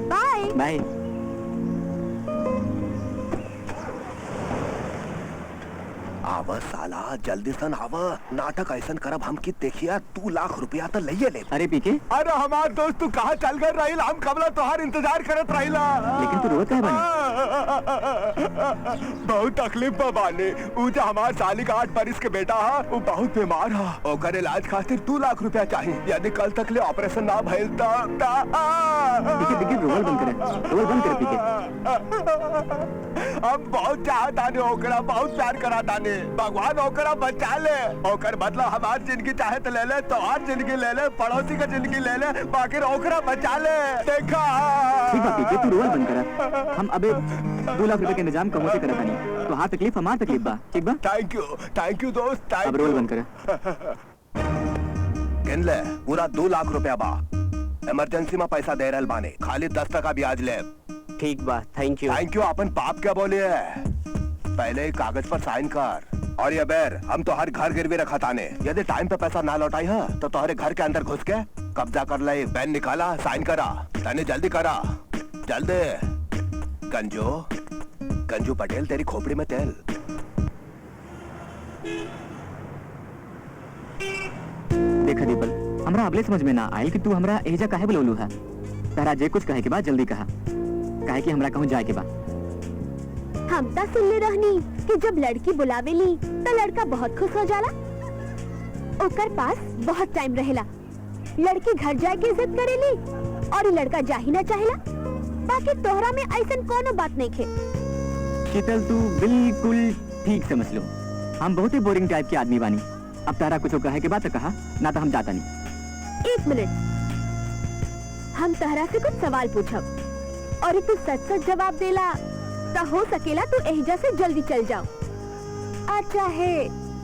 बाय बाय। आवा साला जल्दी सन आवा, नाटक ऐसन करब हम की देखिया 2 लाख रुपया तो लइये ले। अरे पीके अरे हमार दोस्त तू कहाँ चल गए रहिल? हम कबला तोहार इंतजार करत रहिला। लेकिन तू रोत काहे बानी? बहुत तकलीफ बा बाने। ऊ जो हमार साली का 8 बरिस के बेटा हा, वो बहुत बीमार हा। ओकर इलाज खातिर 2 लाख रुपया चाहिए। यदि कल तक ले ऑपरेशन ना भइल पीके रोल बंद करे, रोल बंद करे पीके। हम बहुत चाहत आने ओकरा, बहुत प्यार करा ताने। भगवान ओकरा बचा ले। ओकर मतलब हमार जिंदगी चाहे तो ले ले, तोहार जिंदगी ले ले, पड़ोसी का जिंदगी ले ले, बाकी ओकरा बचा ले। देखा ठीक बात पीके, तू रोल बंद करा। हम अबे 2 लाख रुपए के इंतजाम कमो से करत नहीं। तो हाँ तकलीफ हमार तकलीफ बा, ठीक बा? थैंक यू दोस्त, अब रोल बंद करा। गिन ले, पूरा 2 लाख रुपया बा। इमरजेंसी में पैसा दे रहल बाने, खाली 10% ब्याज ले। ठीक बा, थैंक यू। थैंक यू, अपन पाप क्या बोले है? पहले ही कागज पर साइन कर। और ये बेर हम तो हर घर गिरवी रखा ताने, यदि टाइम पे पैसा ना लौटाई है तो तुम्हारे घर के अंदर घुस के कब्जा कर ले। बैन निकाला, साइन करा, तने जल्दी करा, जल्दी। गंजू पटेल, तेरी खोपड़ी में तेल। देखा दीपल, हमरा अबले समझ में ना आयल कि तू हमरा एजा काहे बोलौलू है। तहरा जे कुछ कहे के बाद जल्दी कहा, काहे कि हमरा कहूं जाए के बा। हम ता सुनले रहनी कि जब लड़की बुलावेली तो लड़का बहुत खुश हो जाला, ओकर पास बहुत टाइम रहेला। लड़की घर जाए के इज्जत करेली और लड़का जा ही ना चाहेला। बाकी तोहरा में ऐसन कोनो बात नहीं खे। शीतल तू बिल्कुल ठीक समझ लो, हम बहुत ही बोरिंग टाइप के आदमी बानी। अब तारा कुछ कहे के बाद तो कहा, ना तो हम जाता नहीं। 1 मिनट, हम तहरा से कुछ सवाल पूछब और तू सच सच जवाब देला तो हो सकेला तू एहिजा से जल्दी चल जाओ। और चाहे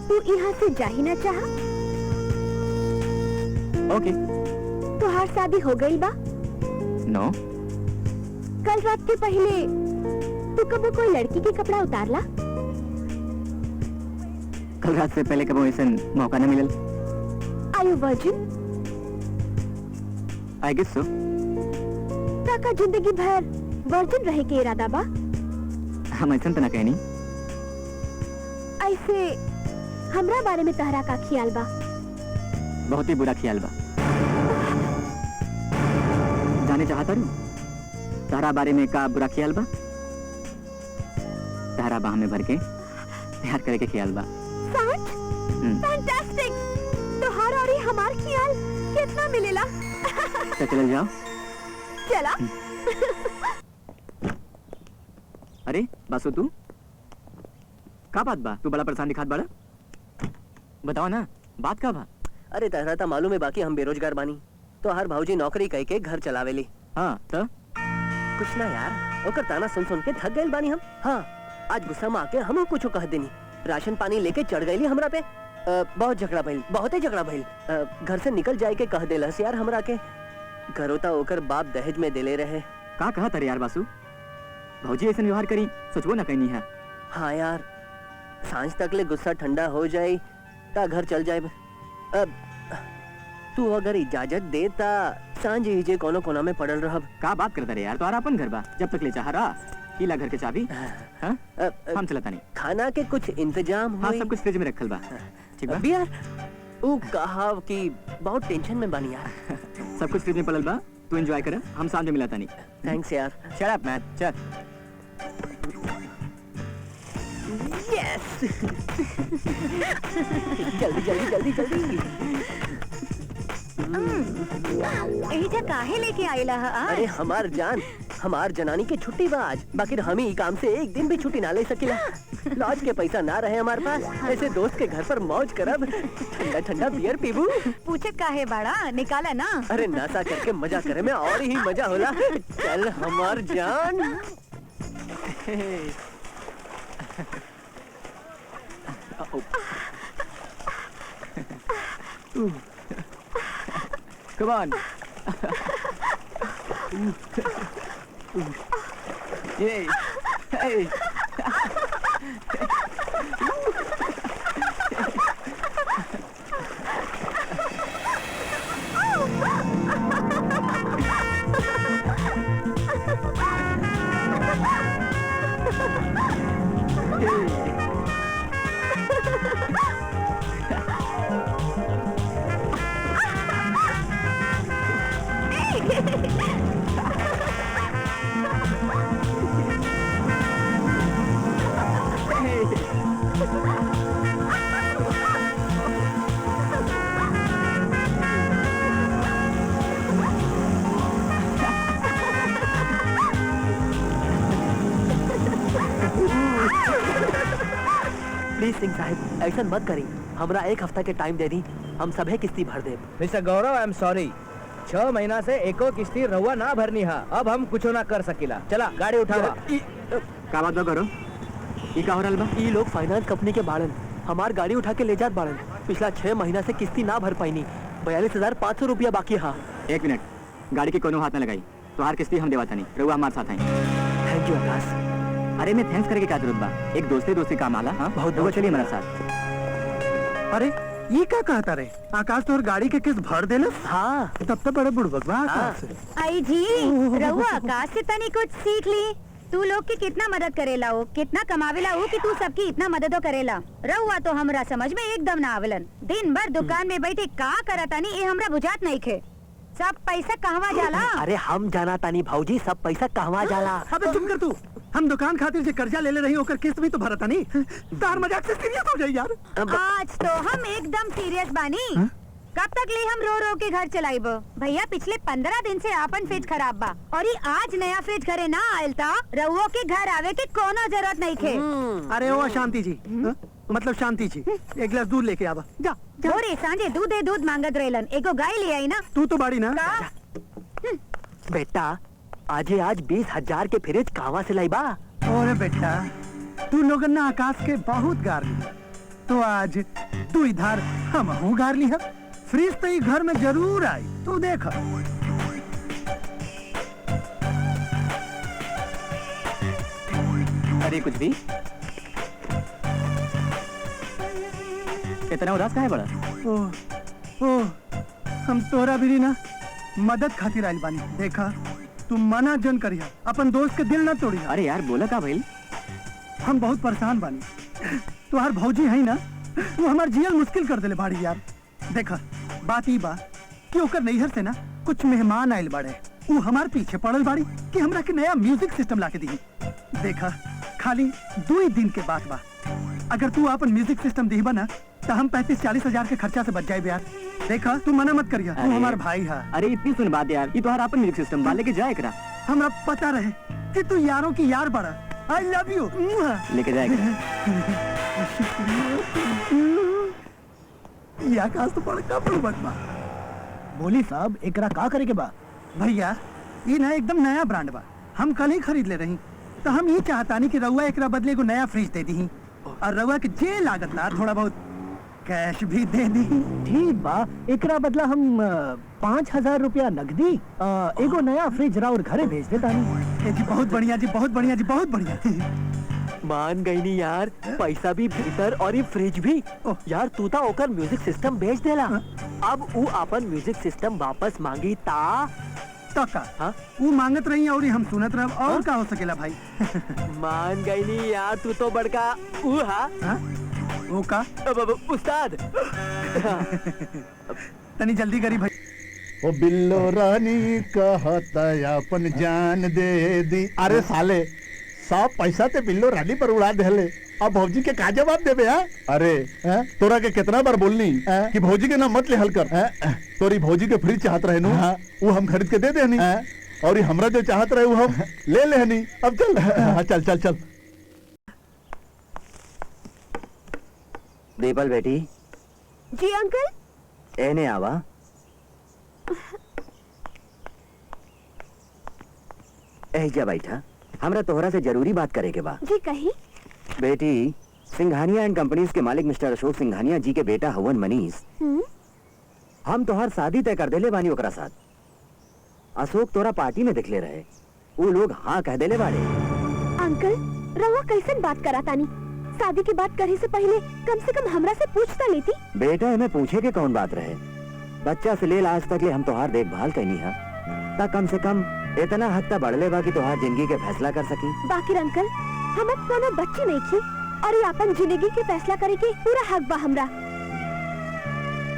तू यहाँ से जा ही ना चाहा। ओके। तुहार शादी हो गई बा? नो। कल रात के पहले तू कबो कोई लड़की के कपड़ा उतारला? कल रात से पहले कबो ऐसा मौका न मिलल। Are you virgin? I guess so. काका जिंदगी भर वर्जिन रहे के इरादा बा? हम ऐसा तो ना कहनी। ऐसे हमरा बारे में तहरा का ख्याल बा? बहुत ही बुरा ख्याल बा। जाने चाहता रू तारा बारे में का बुरा ख्याल बा? तारा बाह में भर के प्यार करे के ख्याल बा। सच? फैंटास्टिक! तोहार और हमार ख्याल कितना मिलेला? तो चल जाओ। चला। अरे बासु तू का बात बा? तू बड़ा परेशान दिखात बड़ा, बताओ ना बात का बा? अरे तहरा ता मालूम है बाकी हम बेरोजगार बानी, तो हर भाऊजी नौकरी कह के घर चलावेली। हाँ तो कुछ ना यार, ओकर ताना सुन सुन के थक गए बानी हम। हाँ, आज गुस्सा में आके हम कुछ कह देनी। राशन पानी लेके चढ़ गई हमरा पे। बहुत झगड़ा भइल, बहुत ही झगड़ा भइल। घर से निकल जाए के कह देलस यार हमरा के। घरोता ओकर बाप दहेज में देले रहे। का कहा तारे यार बासु? भौजी ऐसा व्यवहार करी सोचबो ना कहनी है। हाँ यार, सांझ तक ले गुस्सा ठंडा हो जाए ता घर चल जाए। अब तू अगर इजाजत देता सांझ ही जे कोनो कोना में पड़ल रहब। का बात करता रे यार, तो अपन घर बा, जब तक ले चाह रहा कीला घर के चाबी। हाँ? हम चलता नहीं। खाना के कुछ इंतजाम हाँ होई? सब कुछ फ्रिज में रखल बा। ठीक बा? अभी यार वो कहा कि बहुत टेंशन में बानी यार। सब कुछ फ्रिज में पड़ल बा, तू एंजॉय कर, हम सामने मिलाता नहीं। थैंक्स यार। शट अप मैन, चल। यस। जल्दी जल्दी जल्दी जल्दी। एहिजा काहे लेके आइला है आज? अरे हमार जनानी के छुट्टी बा आज, बाकी हम ही काम से एक दिन भी छुट्टी ना ले सकेला। लॉज के पैसा ना रहे हमारे पास, ऐसे दोस्त के घर पर मौज करब, ठंडा ठंडा बियर पीबू। पूछे काहे बड़ा, निकाला ना। अरे नासा करके मजा करे में और ही मजा होला। चल हमार जान। Come on. Yay. Hey. साहब ऐसा मत करी, हमरा एक हफ्ता के टाइम दे दी, हम सभे किस्ती भर दे। Mister Gaurav I am sorry, 6 महीना से एको किस्ती रहुआ ना भरनी है, अब हम कुछ ना कर सकीला। चला गाड़ी उठावा। का बात करो, ई का हो रहल बा? ई लोग फाइनेंस कंपनी के बाड़न, हमार गाड़ी उठा के ले जात बाड़न। पिछला 6 महीना से किस्ती ना भर पाईनी, 42,500 रुपया बाकी हा। 1 मिनट, गाड़ी के कोनो हाथ में लगाई, तो हर किस्ती हम देवाता नहीं, रहुआ हमारे साथ आई। थैंक यू आकाश। अरे मैं थैंक्स करके क्या जरूरत बा, एक दोस्ती काम आला। हाँ बहुत बहुत चलिए हमारे साथ। अरे ये क्या कहता रे, आकाश तोहर गाड़ी के किस्त भर देना? हाँ तब तो बड़ा बुड़बक बा आकाश। आई जी रहुआ आकाश से तनी कुछ सीख ली। तू लोग की कितना मदद करेला हो, कितना कमावेला हो कि तू सबकी इतना मददो करेला। रहुआ तो हमरा समझ में एकदम ना आवेलन। दिन भर दुकान में बैठे का करतानी ये हमरा बुझात नहीं खे। सब पैसा कहवा जाला? अरे हम जाना तानी भाऊजी, सब पैसा कहवा जाला। अबे चुप कर तू, हम दुकान खातिर से कर्जा ले रही होकर किस्त भी तो भरता नहीं। तार मजाक से सीरियस हो जाए यार। आज तो हम एकदम सीरियस बानी। कब तक ले हम रो रो के घर चलाइब? भैया पिछले 15 दिन से आपन फ्रिज खराब बा और ये आज नया फ्रिज घरे ना आयल था। रहुओ के घर आवे के कोनो जरूरत नहीं थे। अरे ओ शांति जी, मतलब शांति जी, एक गिलास दूध लेके आवा। जा जा। और सांझे दूध मांगत रहेलन, एगो गाय ले आई ना। तू तो बाड़ी ना। का? बेटा आज 20,000 के फ्रिज कहवा से लाइबा? अरे बेटा तू लोगन ना आकाश के बहुत गार लिया, तो आज तू इधर हम हूँ गार लिया। फ्रिज तो ये घर में जरूर आई, तू देख। अरे कुछ भी, इतना उदास काहे बड़ा? ओ हम तोरा भी ना मदद खातिर आइल बानी। देखा तू मना जन करिया, अपन दोस्त के दिल ना तोड़िया। अरे यार बोला का भइल? हम बहुत परेशान बानी। तुहार भौजी है ना, वो हमार जियल मुश्किल कर देले बाड़ी यार। देखा बात ई बा कि ओकर नैहर से ना कुछ मेहमान आइल बाड़े, वो हमार पीछे पड़ल बाड़ी कि हमरा के नया म्यूजिक सिस्टम लाके दी। देखा खाली 2 दिन के बात बा, अगर तू अपन म्यूजिक सिस्टम दीबा ना तो हम 35-40 हजार के खर्चा से बच जाए यार। देखा तू मना मत करिया, तू हमार भाई है। अरे इतनी सुन बात यार, ये तुम्हारा अपन म्यूजिक सिस्टम बा, लेके जाए करा। हमरा पता रहे कि तू यारों की यार बड़ा। आई लव यू। लेके जाए करा। ये आकाश तो बड़का बुड़बक बा। बोली साहब एकरा का करे के बा? भैया ये ना एकदम नया ब्रांड बा, हम कल ही खरीद ले रही, तो हम ये चाहतानी कि रउआ एकरा बदले को नया फ्रिज दे दी और रउआ के जे लागत ला थोड़ा बहुत कैश भी दे दी। ठीक बा, एकरा बदला हम 5,000 रुपया नगदी एगो नया फ्रिज राउर घरे भेज देता। जी बहुत बढ़िया जी, बहुत बढ़िया जी, बहुत बढ़िया। मान गई नी यार, पैसा भी भीतर और ये फ्रिज भी। यार तू ता ओकर म्यूजिक सिस्टम बेच देला। अब वो अपन म्यूजिक सिस्टम वापस मांगी ता का? हाँ? वो मांगत रही और हम सुनत रह, और का हो सकेला भाई? मान गई नी यार, तू तो बड़का वो का उस्ताद। तनी जल्दी करी भाई। ओ बिल्लो रानी कहता अपन जान दे दी। अरे साले सब पैसा ते बिल्लो रानी पर उड़ा देले, अब भौजी के का जवाब देबे? अरे तोरा के कितना बार बोलनी कि भौजी के ना मत लेहल कर। तोरी भौजी के फ्रिज चाहत रहे नु, वो हम खरीद के दे देनी, और हमरा जो चाहत रहे वो हम ले लेनी। अब चल। चल चल चल। दीपल बेटी। जी अंकल। एने आवा। एजा बैठा, हमरा तोहरा से जरूरी बात करे के बा। जी कही। बेटी सिंघानिया एंड कंपनीज के मालिक मिस्टर अशोक सिंघानिया जी के बेटा हवन मनीष, हम तोहर शादी तय कर देले बानी ओकरा साथ। अशोक तोरा पार्टी में दिखले रहे, वो लोग हाँ कह देले बाड़े। अंकल रवा कैसन बात करा तानी? शादी की बात करे से पहले कम से कम हमरा से पूछता लेती। बेटा हमें पूछे के कौन बात रहे, बच्चा से ले आज तक ले हम तोहार देखभाल कैनी है, ता कम से कम इतना हद तक बढ़ले बा कि तोहार जिंदगी के फैसला कर सकी। बाकी अंकल हम अब कोनो बच्चे नहीं थी और ये अपन जिंदगी के फैसला करे के पूरा हक बा हमरा।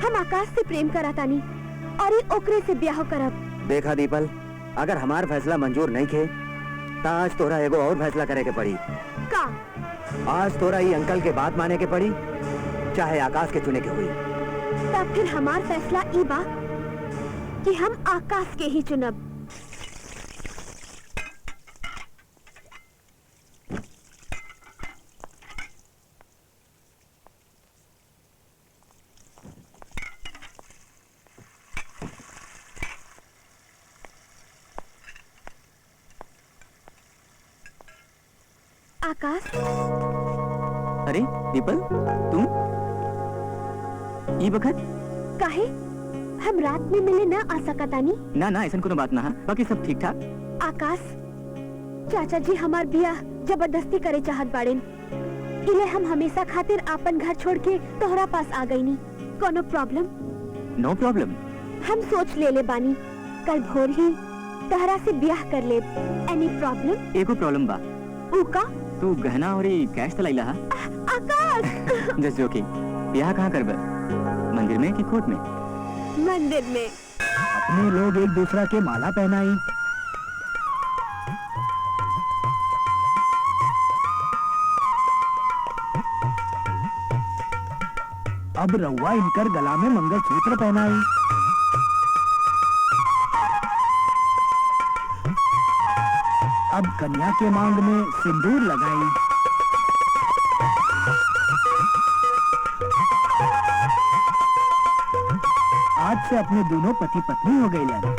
हम आकाश से प्रेम करातानी और ये ओकरे से ब्याह करब। देखा दीपल, अगर हमार फैसला मंजूर नहीं खे ता आज तोरा एगो और फैसला करे के पड़ी। का? आज तोरा ये अंकल के बात माने के पड़ी, चाहे आकाश के चुने के हुई। तब फिर हमार फैसला ई बा कि हम आकाश के ही चुनब। आकाश, अरे दीपल, तुम ये बखत? काहे हम रात में मिले ना आ सकतानी? ना ना, ऐसा कोनो बात ना है, बाकी सब ठीक ठाक। आकाश, चाचा जी हमार बियाह जबरदस्ती करे चाहत बाड़ेन, इले हम हमेशा खातिर आपन घर छोड़ के तोहरा पास आ गईनी। कोनो प्रॉब्लम? नो प्रॉब्लम। हम सोच ले बानी कल भोर ही तोहरा से ब्याह कर ले। एनी प्रॉब्लम? एको प्रॉब्लम बा। ऊ का? तू गहना और ये कैश तलाइला हा? आकाश जस्ट जोकिंग। ब्याह कहाँ करबे? मंदिर में कि कोर्ट में? मंदिर में। अपने लोग एक दूसरा के माला पहनाई। अब रउआ इनकर गला में मंगलसूत्र पहनाई। अब कन्या के मांग में सिंदूर लगाई। आज से अपने दोनों पति पत्नी हो गए यार।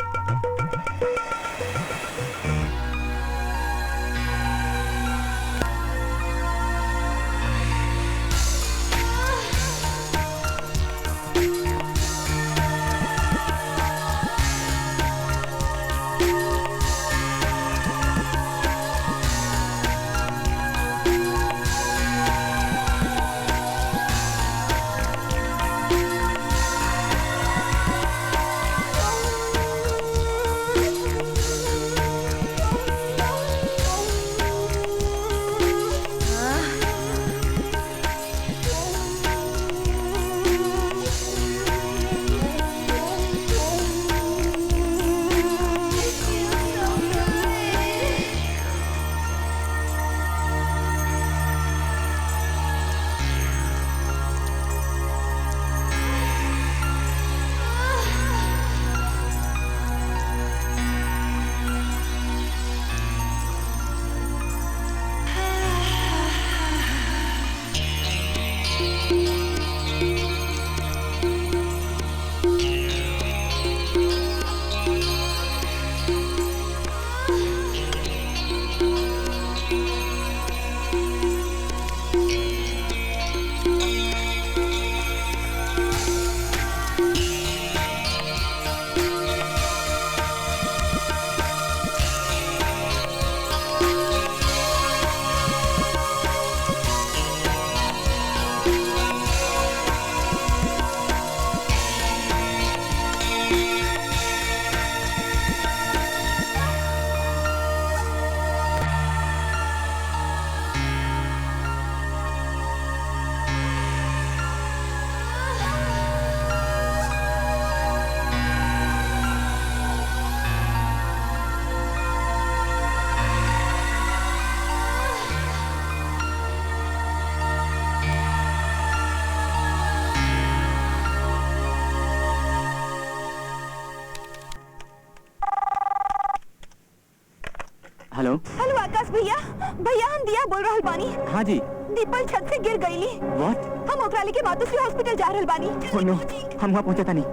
हेलो। हेलो आकाश भैया, भैया हम दिया बोल रहल बानी। हाँ जी। दीपल छत से गिर गईली। व्हाट? हम ओकरा लेके मातोश्री हॉस्पिटल जा रहल बानी। Oh no, हम वहाँ पहुँचा था नहीं।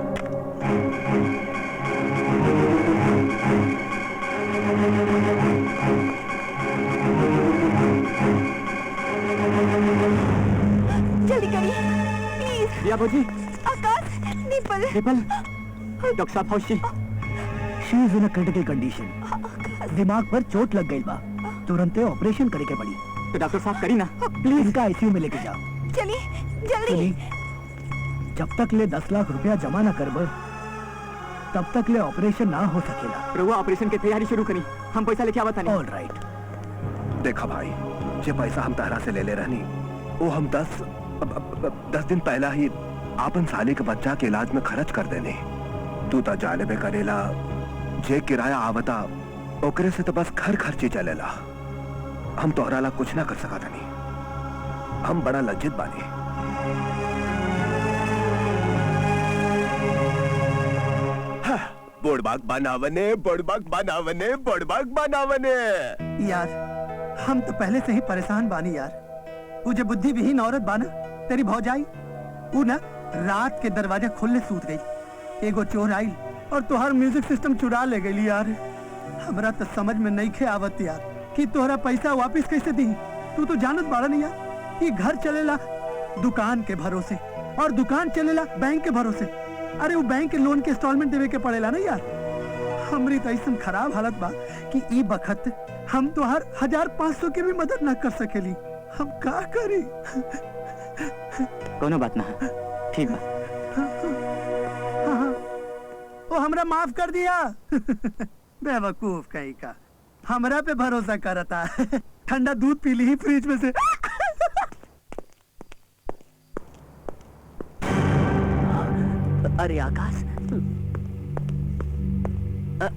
जल्दी करिए प्लीज। दिया भौजी। आकाश, दीपल। दीपल, डॉक्टर साहब हौशी। She is in a critical condition. दिमाग पर चोट लग गई बा, तुरंत ऑपरेशन करे के पड़ी। तो डॉक्टर साहब करी ना प्लीज इनका आईसीयू में लेके जाओ। चलिए जल्दी। जब तक ले 10 लाख रुपया जमा न करब तब तक ले ऑपरेशन ना हो सकेला। रहुआ ऑपरेशन की तैयारी शुरू करी, हम पैसा लेके आवत नहीं। All right. देखा भाई, जे पैसा हम तहरा से ले ले रहनी वो हम 10 दिन पहला ही आपन साली के बच्चा के इलाज में खर्च कर देने। तू तो जाले पे करेला, जे किराया आवता ओकरे से तो बस घर खर्ची चलेला। हम तोहरा ला कुछ ना कर सका था नहीं। हम बड़ा लज्जित बानी। बोड़बाग बनावने, बोड़बाग बनावने, बोड़बाग बनावने। यार हम तो पहले से ही परेशान बानी यार। वो जो बुद्धि विहीन औरत बाना तेरी भौजाई, वो ना रात के दरवाजा खोलने सूत गई। एगो चोर आई और तोहर म्यूजिक सिस्टम चुरा ले गई यार। हमरा तो समझ में नहीं खे आवत यार कि तोहरा पैसा वापस कैसे दी। तू तो जानत बाड़ा नहीं यार, ये घर चलेला दुकान के भरोसे और दुकान चलेला बैंक के भरोसे। अरे वो बैंक के लोन के इंस्टॉलमेंट देवे के पड़ेला ना यार। हमरी तो ऐसा खराब हालत बा कि ई बखत हम तो हर 1500 की भी मदद ना कर सकेली। हम का करी? कोनो बात ना, ठीक बा। ओ हमरा माफ कर दिया। बेवकूफ कहीं का, हमरा पे भरोसा करता। ठंडा दूध पी ली फ्रिज में से। अरे आकाश,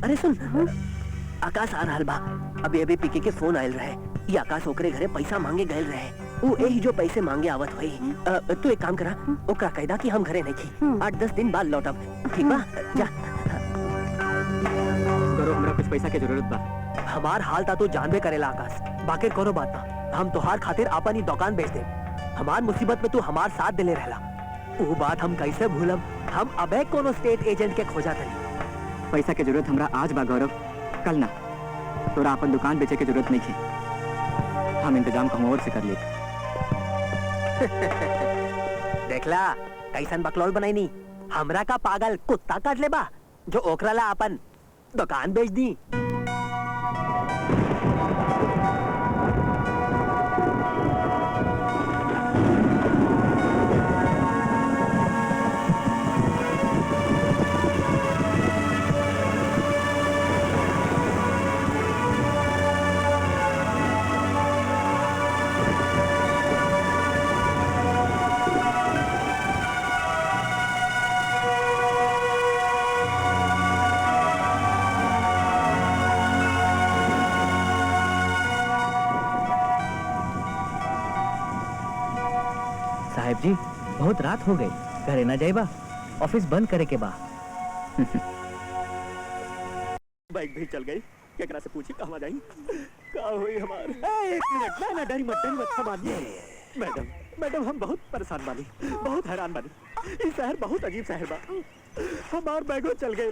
अरे सुन, आकाश आ रहल बा। अभी अभी पीके के फोन आयल रहे। ये आकाश ओकरे घरे पैसा मांगे गए रहे। वो यही जो पैसे मांगे आवत हुई। तू एक काम करा, ओकरा कहदा कि हम घरे नहीं थी, 8-10 दिन बाद लौटब। ठीक बा? जा। करो, हमरा कुछ पैसा के जरूरत बा। हमार हाल ता तो जानबे करेला आकाश। बाकी करो बात ना, हम तोहार खातिर अपन ही दुकान बेच दे। हमार मुसीबत में तू हमार साथ दिले रहला। वो बात हम कैसे भूलब? हम अबे कोनो स्टेट एजेंट के खोजा तनी। पैसा के जरूरत हमरा आज बा गौरव, कल ना। तोरा अपन दुकान बेचे के जरूरत नहीं है, हम इंतजाम कहूँ और से कर ले। देखला कैसन बकलौल बनाई नी। हमरा का पागल कुत्ता काट ले बा जो ओकरा ला अपन दुकान बेच दी। साहब जी, बहुत रात हो गई, घरे ना जाइबा, ऑफिस बंद करे के बा। बाइक भी चल गई, केकरा से पूछी कहाँ जाई? का हुई हमार? एक मिनट, ना डरी मत सामान। मैडम हम बहुत परेशान बानी, बहुत हैरान बानी। ये शहर बहुत अजीब शहर बा। हमार बैगो चल गई,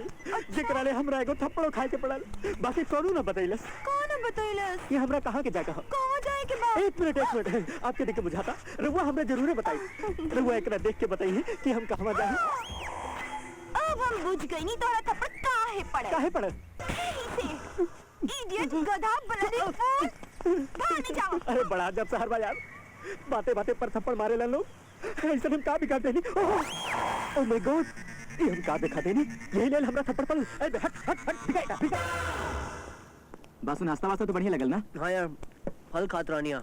जेकरा ले हमरा एगो थप्पड़ो खाए के पड़ल। बाकी कौनो ना बतैलस। कौन बतैलस? ये हमरा कहाँ के जाकर कहाँ जाए के बा? एक मिनट आपके देख के बुझाता। रउआ हमरा जरूर बताई। रउआ एकरा देख के बताइए कि हम कहाँ जाए। अब हम बुझ गई नी तोरा थप्पड़ काहे पड़ल। इडियट, गधा, ब्लडी फूल, भाग जाओ। अरे बड़ा जब शहर बा यार, बातें पर थप्पड़ मारे ला लोग। ऐसा हम का बिगाड़ देनी? ओह माय गॉड, ये हम का दिखा देनी? यही ले हमरा थप्पड़ पड़। अरे हट बिगाड़। बासु नाश्ता वास्ता तो बढ़िया लगल ना? हाँ यार, फल खात रानिया।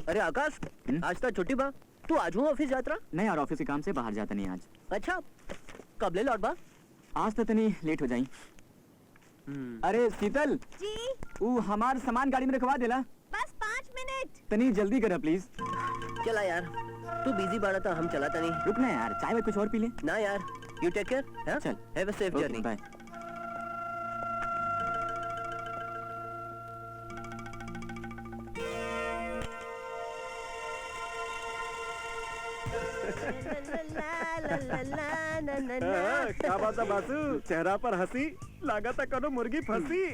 अरे आकाश, आज तो छुट्टी बा, तू आज हूँ ऑफिस यात्रा? नहीं यार, ऑफिस के काम से बाहर जाता नहीं आज। अच्छा, कब ले लौट बा? आज तो तनी लेट हो जाई। अरे शीतल जी, वो हमार सामान गाड़ी में रखवा देला। बस 5 मिनट। तनी जल्दी करा प्लीज। चला यार, तू बिजी बाड़ा था, हम चला था नहीं। रुक ना यार, चाय में कुछ और पी ले। ना यार, यू टेक केयर। चल, have a safe journey. Bye. क्या बात है बासु? चेहरा पर हंसी, लागत कनो मुर्गी फंसी।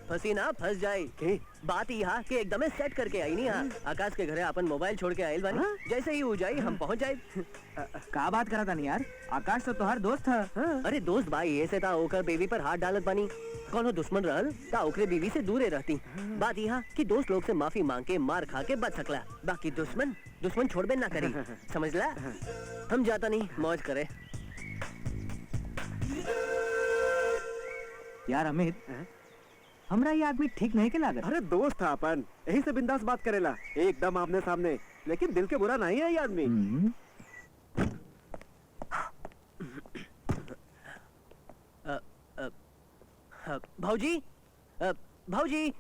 फंसी ना फंस जाए। बात यहाँ कि एकदम सेट करके आई नहीं। हाँ, आकाश के घरे अपन मोबाइल छोड़ के आयल बानी। जैसे ही हो जाए हम पहुँच जाए। का बात करा था नहीं यार, आकाश तो तुम्हार दोस्त था। अरे दोस्त भाई ऐसे था, ओकर बेबी पर हाथ डालत बानी। कोनो दुश्मन रहल ता ओकरे बीवी से दूरे रहती। बात यहाँ कि दोस्त लोग से माफी मांग के मार खा के बच सकला, बाकी दुश्मन छोड़बे ना करी। समझला? हम जाता नहीं, मौज करे। यार अमित, हमरा ये आदमी ठीक नहीं के लागत। अरे दोस्त था अपन, यही से बिंदास बात करेला, एकदम आमने सामने। लेकिन दिल के बुरा नहीं है ये आदमी। भाऊजी, भाऊजी।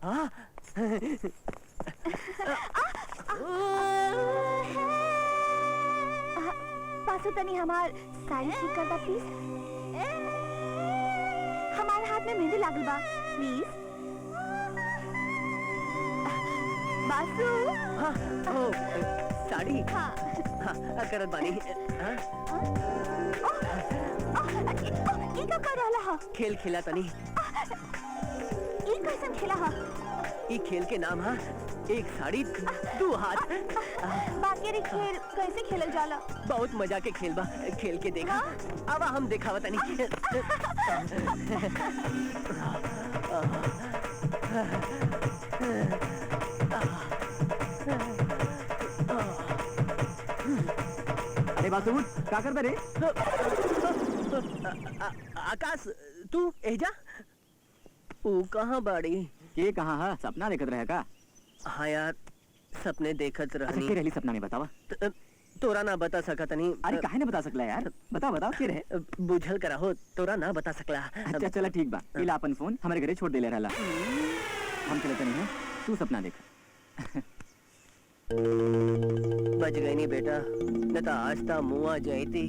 हाँ। पासु तनी हमार साड़ी ठीक कर दा प्लीज। हमारे हाथ में मेहंदी लागल बा, प्लीज। बासु। हाँ, ओ, साड़ी। हाँ। हाँ, करत बानी। हाँ? ये का कर रहला हा? खेल खिला तनी। ये कैसन खेला हा? ये खेल के नाम है एक साड़ी दो हाथ। बाकी रे खेल कैसे खेलल जाला? बहुत मजा के खेल बा, खेल के देखा। अब हम दिखावा तनी। अरे बासुबुट क्या कर रे? आकाश तू एजा वो कहाँ बाड़ी? ये कहाँ है? सपना देखत रहे का? हाँ यार सपने देखत अच्छा रहनी। के रहली सपना में बतावा। तोरा ना बता सकत नहीं। अरे काहे ने बता सकला यार? बताओ बताओ के रहे? बुझल करा हो, तोरा ना बता सकला। अच्छा चला ठीक बा, इला अपन फोन हमारे घरे छोड़ देले रहला। हम चलत नहीं है, तू सपना देख। बच गई नहीं बेटा, न तो आज ता मुआ जाती।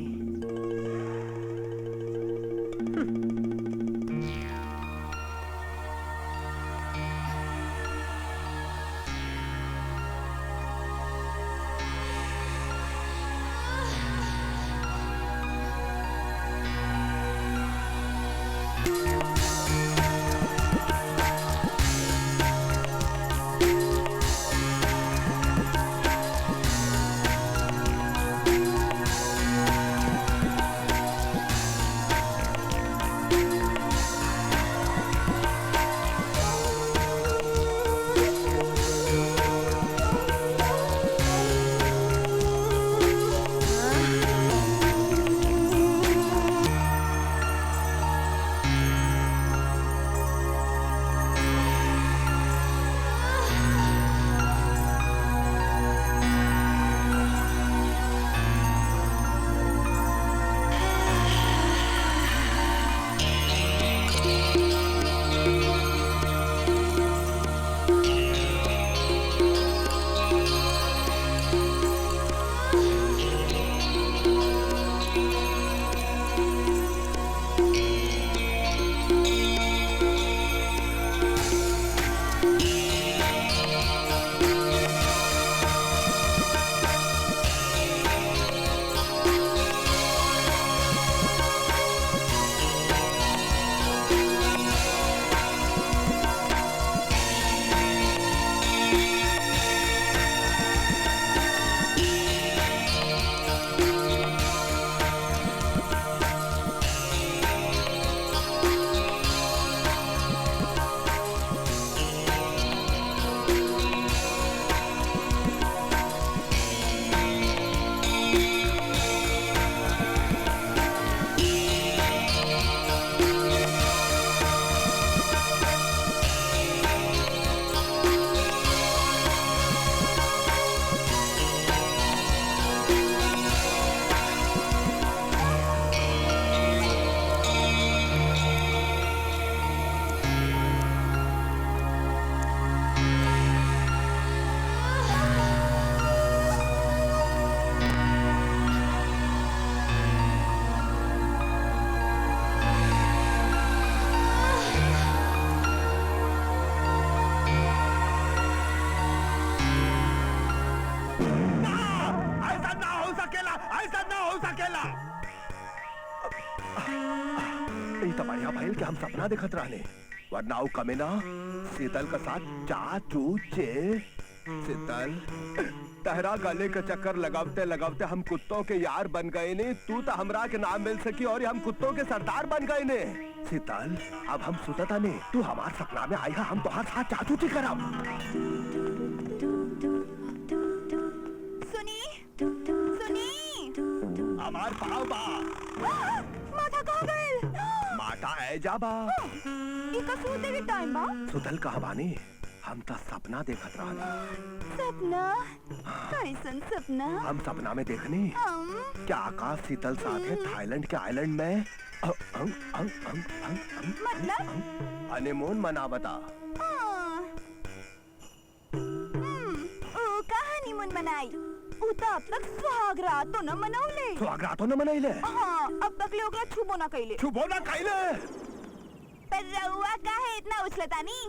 कि हम सपना दिखत रहने, वरना ऊ कमीना शीतल का साथ चाचू चे। शीतल तहरा गले के चक्कर लगावते लगावते हम कुत्तों के यार बन गए ने। तू तो हमरा के नाम मिल सकी और हम कुत्तों के सरदार बन गए ने। शीतल अब हम सुतता ने, तू हमार सपना में आई है, हम तुम्हारे साथ चाचू ची करब। सुनी सुनी हमार पाव बा माथा कहाँ गए? माटा है जा बा। इका सोते के टाइम बा। सुतल कहाँ बानी? हम तो सपना देखत रहनी। सपना? कैसन सपना? हम सपना में देखनी क्या आकाश शीतल साथ है थाईलैंड के आइलैंड में मतलब हनीमून मना बता। ओ का हनीमून मनाई? उ तो अब तक सुहाग रात तो न मनौले। सुहाग रात तो न मनैले? हाँ, अब तक लोग छुबो न कैले। छुबो न कैले? पर रउआ काहे इतना उछलतानी?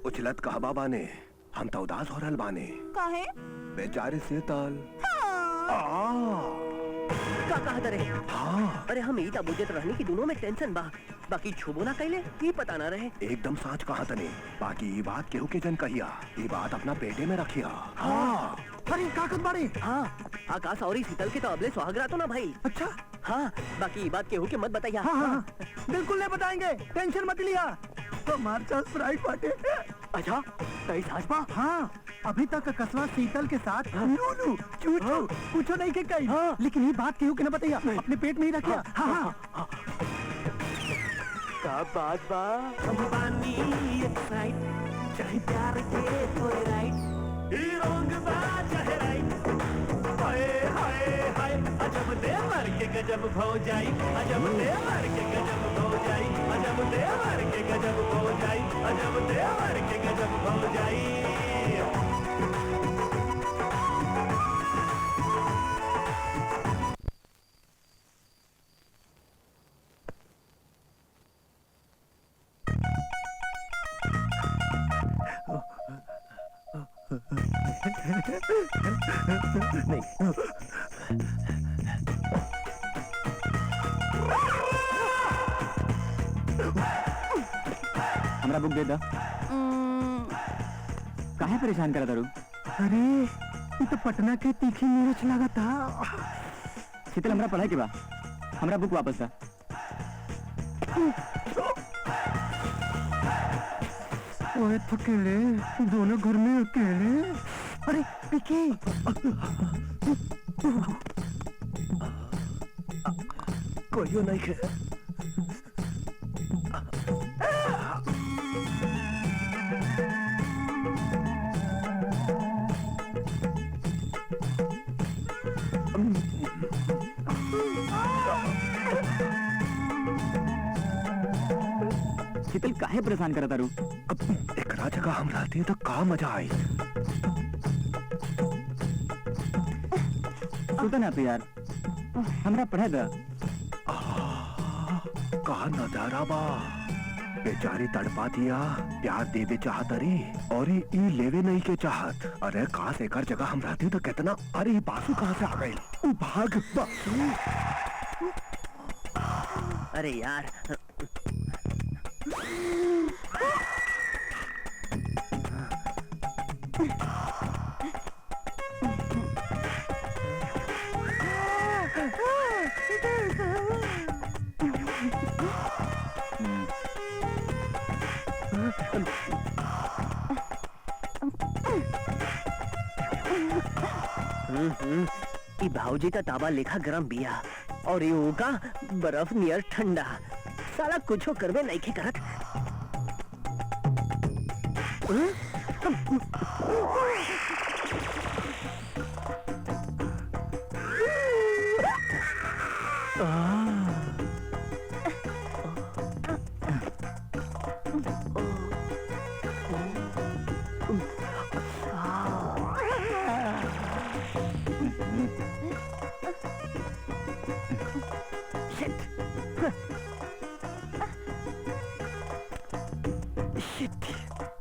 उछलत कहबा बाने, हम तो उदास हो रहल बाने। काहे? बेचारे शीतल। हाँ। का कहा तरे? हाँ अरे हम ई बुझत रहनी कि दोनों में टेंशन बा, बाकी छुबो ना कैले ई पता ना रहे। एकदम साच कहा तने, बाकी ये बात केहू के जन कहिया, ये बात अपना पेटे में रखिया। हाँ अरे काकत बाड़े। हाँ आकाश और शीतल के तो अबले सुहागरा तो ना भाई। अच्छा हाँ बाकी ये बात केहू के मत बताइया। हाँ हाँ बिल्कुल नहीं बताएंगे, टेंशन मत लिया। हमारे साथ फ्राइड बाटे। अच्छा सही साच बा। हाँ अभी तक कसवा शीतल के साथ लूलू चूचू कुछ नहीं के कही, लेकिन ये बात केहू के न बताइया, अपने पेट में ही रखिया। हाँ हाँ का बात बा हम बानी एक्साइट, चाहे प्यार के थोड़े राइट, ही रॉन्ग बा चाहे राइट। हाय हाय हाय अजब देवर के गजब हो जाई, अजब देवर के गजब हो जाई, अजब देवर के गजब हो जाई, अजब देवर के गजब हो जाई। हमरा बुक दे दा। काहे परेशान करा तारू? अरे ये तो पटना के तीखी मिर्च लगा था। शीतल हमरा पढ़ाई के बा, हमरा बुक वापस दा। ओए थकेले दोनों घर में अकेले। अरे पीके कोई नहीं है। शीतल काहे परेशान करा तारू? अब एकरा जगह हम रहते तो का मजा आई। सुता ना तो यार, हमरा पढ़े दा। का नजारा बा, बेचारी तड़पा दिया, प्यार देवे चाहत अरे और ई लेवे नहीं के चाहत। अरे काश एकर जगह हम रहते तो कितना। अरे ये बासु कहाँ से आ गए? भाग बासु। अरे यार ई भाऊजी का ताबा लेखा गरम बिया और ये का बर्फ नियर ठंडा। साला कुछो करवे नहीं के करत।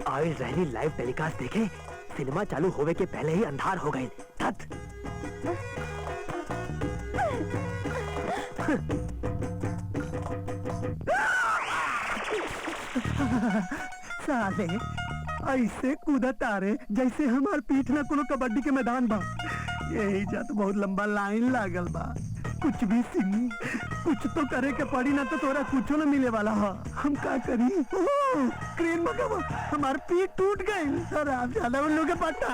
आए रहनी लाइव टेलीकास्ट देखे, सिनेमा चालू होवे के पहले ही अंधार हो गए। धत साले ऐसे कूदा तारे जैसे हमार पीठ ना कोनो कबड्डी के मैदान बा। यही जा तो बहुत लंबा लाइन लागल बा। कुछ भी सिंह कुछ तो करे के पड़ी, ना तो तोरा कुछो न मिले वाला हा। हम का करी? क्रेन मंगावा, हमार पीठ टूट गई। अरे आप ज्यादा उन लोग के पट्टा।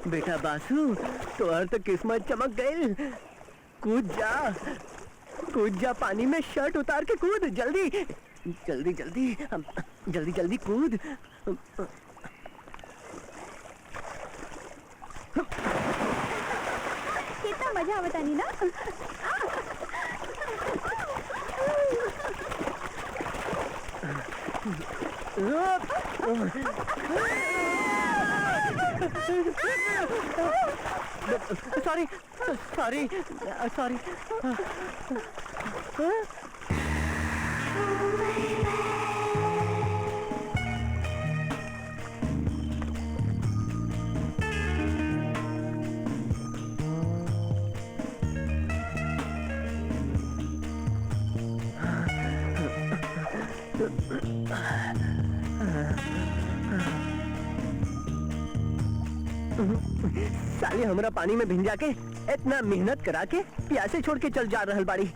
बेटा बासु तोहर तो किस्मत चमक गई। कूद जा पानी में, शर्ट उतार के कूद। जल्दी जल्दी जल्दी जल्दी जल्दी कूद। कितना मजा आवता नहीं ना? Sorry sorry sorry. साली हमरा पानी में भिंजा के इतना मेहनत करा के प्यासे छोड़ के चल जा रहल बाड़ी।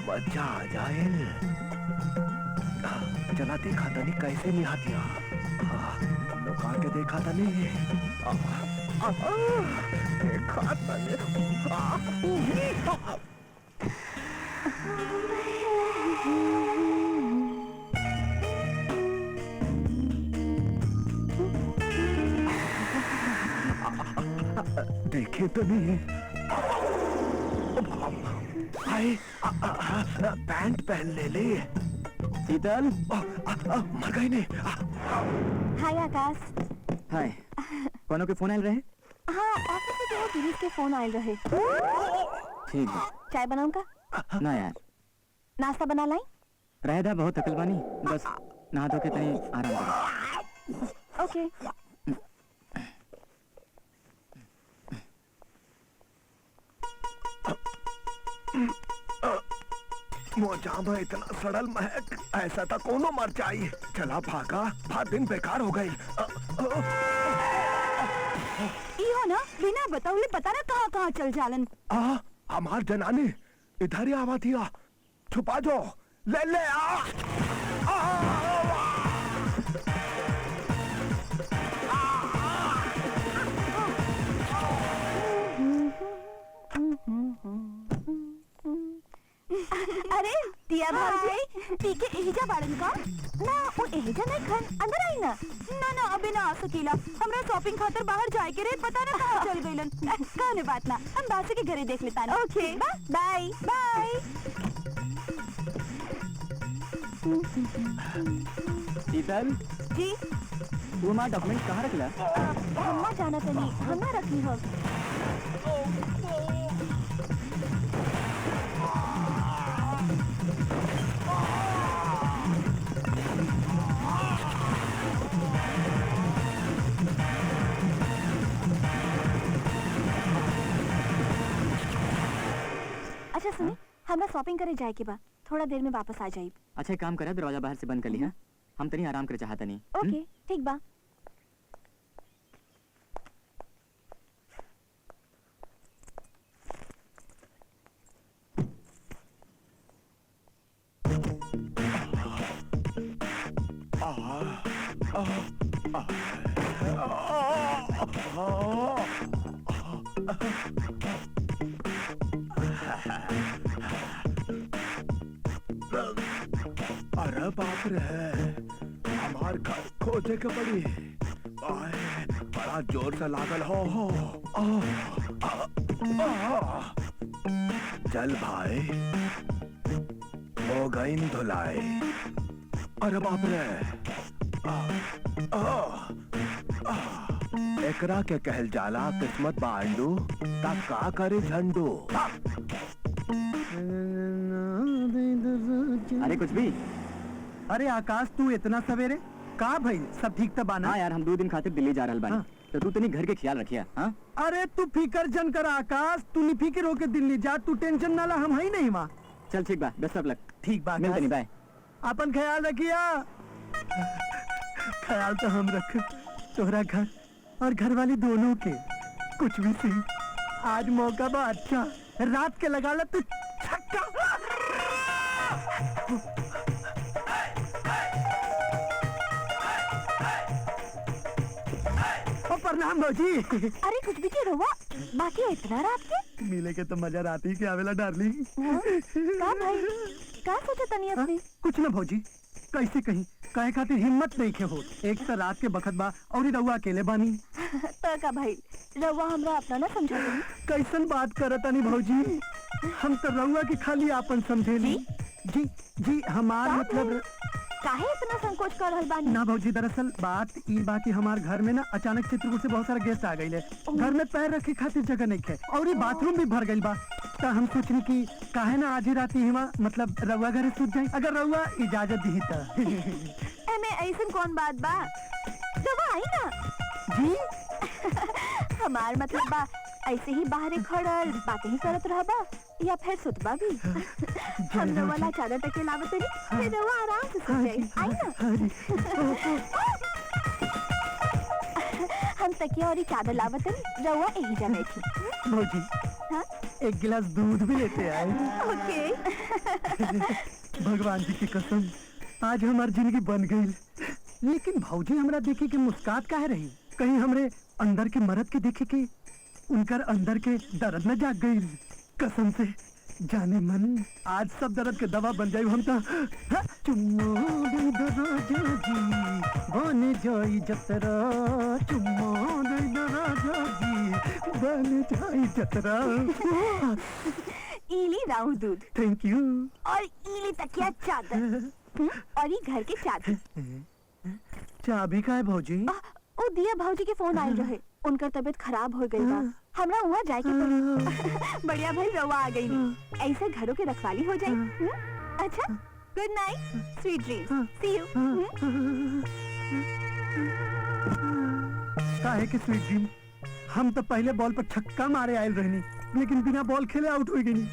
मजा आ जाए। चला देखा था नहीं कैसे निहा दिया, लुका के देखा था नहीं, देखा था देखे तो नहीं। भाई पैंट पहन ले। शीतल, मर गई नहीं। हाय आकाश। हाय। कोनो के फोन आयल रहे? हाँ, ऑफिस से जो गिरीश के फोन आयल रहे। ठीक है। चाय बनाऊं का? ना यार, नाश्ता बना लाई? रहदा बहुत थकल बानी, बस नहा धो के तनी आराम करो। ओके। मोजा में इतना सड़ल महक, ऐसा था कोनो मर जाई। चला भागा, भाग दिन बेकार हो गई। इहो ना बिना बताउले पता ना कहाँ कहाँ चल जालन। हमार जनानी इधर ही आवा थिया, छुपा जो, ले ले अरे दिया भाभी पी के एहिजा बाड़न का? ना वो एहिजा नहीं खन, अंदर आई ना। ना ना अबे ना आ सकीला, हमरा शॉपिंग खातर बाहर जाए के रे, पता ना कहाँ चल गइलन। कहने बात ना, हम बासी के घरे देख लेता। ओके बाय बाय। शीतल जी वो हमारा डॉक्यूमेंट कहाँ रखला? हम्मा जाना तनी हम्मा रखी हो। अच्छा सुनी, हमरा शॉपिंग करे जाए के बा, थोड़ा देर में वापस आ जाइब। अच्छा एक काम करा, दरवाजा बाहर से बंद कर लिया, हम तनी आराम करे चाहता नहीं। ओके ठीक बा। अरे बाप रे, हमार घर खोजे के पड़ी। बड़ा जोर से लागल हो। चल भाई, हो गई धुलाई। अरे बाप रे, एकरा के कहल जाला किस्मत बांडू, ता का करे झंडू। अरे कुछ भी। अरे आकाश तू इतना सवेरे का भाई, सब ठीक तो बाना? हाँ यार, हम 2 दिन खातिर दिल्ली जा रहल बानी। हाँ। तो तू तनी घर के ख्याल रखिया। हाँ अरे तू फिकर जन कर आकाश, तू नहीं फिक्र होके दिल्ली जा, तू टेंशन ना ला, हम है नहीं माँ। चल ठीक बा, बेस्ट ऑफ लक। ठीक बा मिलते नहीं, आकाश। बाय। अपन ख्याल रखिया। ख्याल तो हम रख, तोहरा घर और घर वाली दोनों के। कुछ भी सही, आज मौका बा अच्छा, रात के लगा ला तू छक्का। ओ प्रणाम भौजी। अरे कुछ भी के रहुआ, बाकी इतना रात के? मिले के तो मजा राती के आवेला डार्लिंग। का भाई, का सोचा तनी अपनी? कुछ ना भौजी, कैसे कहीं कहे खातिर हिम्मत नहीं खे हो। एक तो रात के बखत बा और रउआ अकेले बानी। तो का भाई, रहुआ हमरा अपना ना समझा तनी? कैसन बात करत नहीं भौजी, हम तो रउआ की खाली आपन समझेली। जी जी हमार का मतलब भाई? काहे इतना संकोच कर रहल बानी? ना भौजी, दरअसल बात ई बा कि हमार घर में ना अचानक चित्रकूट से बहुत सारा गेस्ट आ गई। घर में पैर रखे खातिर जगह नहीं है और ये बाथरूम भी भर गई बा। तो हम सोचनी कि काहे ना आज ही रात ही हिमा मतलब रउआ घरे सूत जाए अगर रउआ इजाजत दी तो। एमे ऐसन कौन बात बा, रउआ आई ना। जी हमार मतलब बा ऐसे ही बाहर खड़ल बातें ही करत रहबा या फिर सुतबा भी। हम रउआ ला चादर टके लावत रही, फिर रउआ आराम से सो जाई। आई ना। हम तकिया और चादर लावत रही, रउआ यही जा बैठी। भौजी हाँ? एक गिलास दूध भी लेते आए। ओके। भगवान जी की कसम आज हमारी जिंदगी बन गई। लेकिन भौजी हमरा देखे के मुस्कात काहे रही, कहीं हमरे अंदर के मर्द के देखे के उनकर अंदर के दर्द न जाग गई। कसम से जाने मन आज सब दर्द के दवा बन जाये हम तो। हाँ? चुम्मो दे दो राजा जी बन जाई जतरा, चुम्मो दे दो राजा जी बन जाई जतरा। इली राहु दूध थैंक यू। और इली तकिया चादर और ये घर के चादर। चाबी का है भौजी? ओ दिया भाऊजी के फोन आयल रहे, उनकर तबीयत खराब हो गई बा, हमरा वहाँ जाए के पड़ी। बढ़िया भाई रवा आ गई, ऐसे घरों के रखवाली हो जाए। अच्छा good night, sweet dreams, see you. काहे की स्वीट ड्रीम? हम तो पहले बॉल पर छक्का मारे आयल रहनी, लेकिन बिना बॉल खेले आउट हो गई।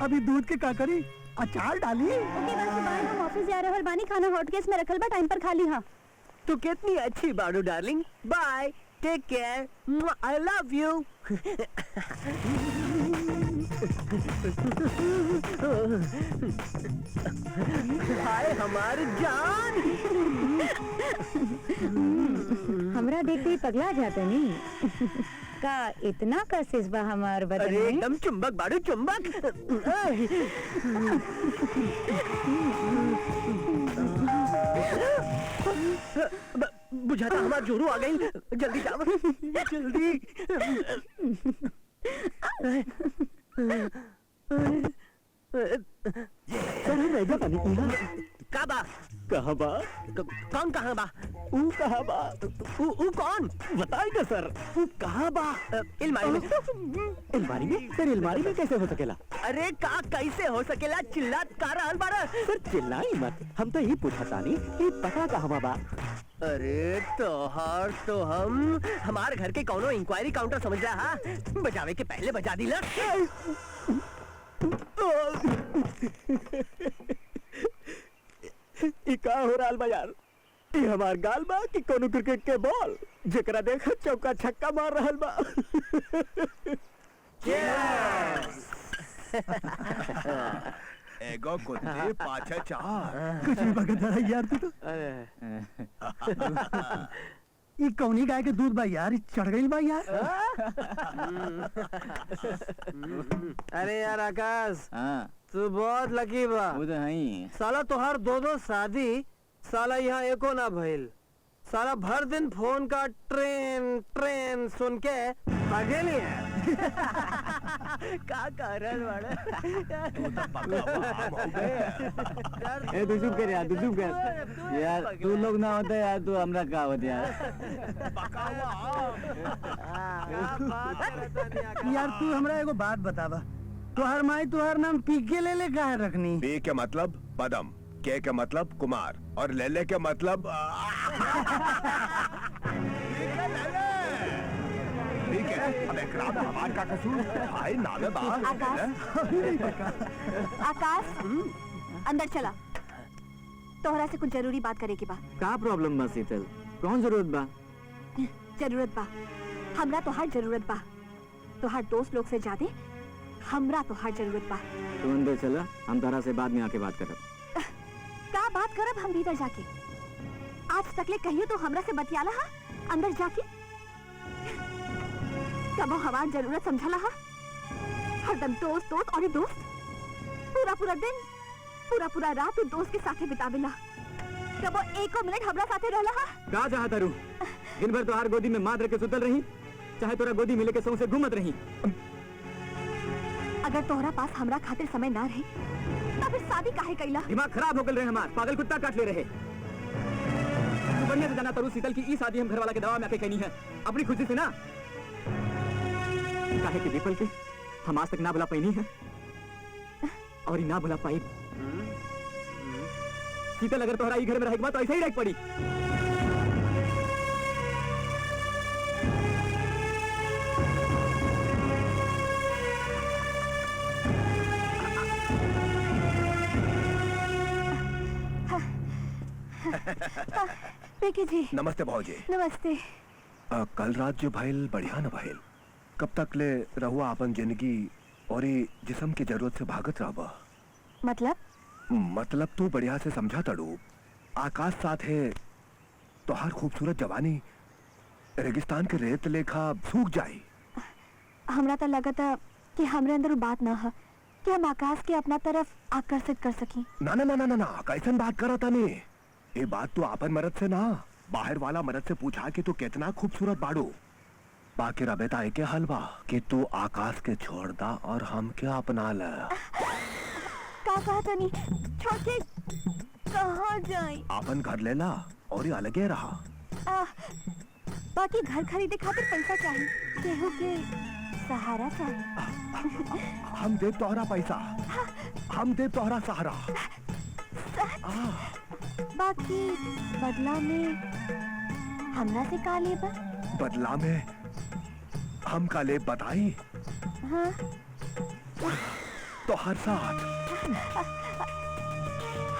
अभी दूध के का करी, अचार डाली। ओके बस बाय, हम ऑफिस जा रहे हैं। बानी खाना हॉट केस में रखल बा, टाइम पर खाली। हाँ तू कितनी अच्छी बाड़ू darling. Bye, take care, I love you. हाय हमारी जान। हमरा देखते ही पगला जाते नहीं। का इतना कशिश बा हमार बदन अरे में? एकदम चुंबक बाड़ू, चुंबक। बुझाता हमारा जोरू आ गई। जल्दी जाओ, जल्दी। का बा? कहाँ बा? कौन कहाँ बा? ऊ कहाँ बा? ऊ कौन? बताई ना सर, ऊ कहाँ बा? अलमारी में। अलमारी में? तेरी अलमारी में कैसे हो सकेला? अरे का कैसे हो सकेला? चिल्लात का रहल बाड़ा? सर चिल्लाई मत, हम तो ये पूछा तानी कि पता कहाँ बा? अरे तोहार तो हम हमार घर के कौनो इंक्वायरी काउंटर समझ रहा है? बजावे के पहले बजा दिला। ई का हो रहल बा यार? ई हमार गाल बा कि कोनो क्रिकेट के बॉल जेकरा देख चौका छक्का मार रहल बा। एगो कुत्ते पाछे चार। कुछ भी बगत रहा यार तू तो। ये कौनी गाय के दूध बा यार, ये चढ़ गई बा यार। अरे यार आकाश, हाँ तू बहुत लकी बा। वो तो है। साला तोहार दो शादी, साला यहाँ एको ना भइल। साला भर दिन फोन का ट्रेन ट्रेन सुन के भागे नहीं है। का कारण वाला? ए तू चुप कर यार, तू चुप कर यार। तू लोग ना होते यार, तू हमरा का होते यार। यार तू हमरा एगो बात बतावा, तुहार माई तुहार नाम पीके ले ले काहे रखनी? पी के मतलब पदम, के मतलब कुमार और लेले के मतलब ठीक है। अब एकरा में हमार का कसूर? भाई नावे बाहर आकाश अंदर चला, तोहरा से कुछ जरूरी बात करे के बा। का प्रॉब्लम बा शीतल? कौन जरूरत बा? जरूरत बा, हमरा तोहार जरूरत बा। तोहार दोस्त लोग से ज्यादा हमरा तोहार जरूरत बा। तू अंदर चला, हम तोहरा से बाद में आके बात करब। का बात करब हम भीतर जाके? आज तकले कहियो तो हमरा से बतियाला हा अंदर जाके? कबो हमार जरूरत समझला हा? हरदम दोस्त दोस्त और दोस्त, पूरा पूरा दिन पूरा पूरा रात तू दोस्त के साथे बितावेला। कबो एको मिनट हमरा साथे रहला हा? का चाहता रू? दिन भर तोहार गोदी में माद रख के सुतल रही, चाहे तोरा गोदी मिले के सौ से घूमत रही। अगर तोहरा पास हमरा खातिर समय ना रहे तो फिर शादी काहे कैला? दिमाग खराब हो गल रहे हमार, पागल कुत्ता काट ले रहे। तू बढ़िया से जाना तारू शीतल की ई शादी हम घरवाला के दवा में आके कहनी है, अपनी खुशी से ना। काहे की दीपल के हम आज तक ना भुला पाई है और ही ना भुला पाई। शीतल अगर तोहरा ई घर में रहेगा तो ऐसे ही रह पड़ी। पीके जी नमस्ते भाजी। नमस्ते। कल रात जो भइल बढ़िया न भइल। कब तक ले रहुआ अपन जिंदगी और ये जिस्म की जरूरत से भागत रहबा? मतलब तू बढ़िया से समझा तड़ू। आकाश साथ है तो हर खूबसूरत जवानी रेगिस्तान के रेत लेखा सूख जाई। हमरा तो लगा था कि हमरे अंदर वो बात ना है कि हम आकाश के अपना तरफ आकर्षित कर सकी। ना ना ना ना ना ना कैसन बात करा था ने? ये बात तो आपन मर्द से ना बाहर वाला मर्द से पूछा कि तू कितना खूबसूरत बाड़ू। बाकी रबेता के हलवा कि तू आकाश के छोड़ दा और हम क्या अपना ले। का कहा तनी छोड़ के कहाँ जाए? आपन घर ले ला और ये अलगे रहा। बाकी घर खरीदे खातिर पैसा चाहिए, केहू के सहारा चाहिए। हम दे तोहरा पैसा, हम दे तोहरा सहारा। बाकी बदला में हमरा से का लेबा? बदला में हम का ले बताई? हाँ? तो हर साथ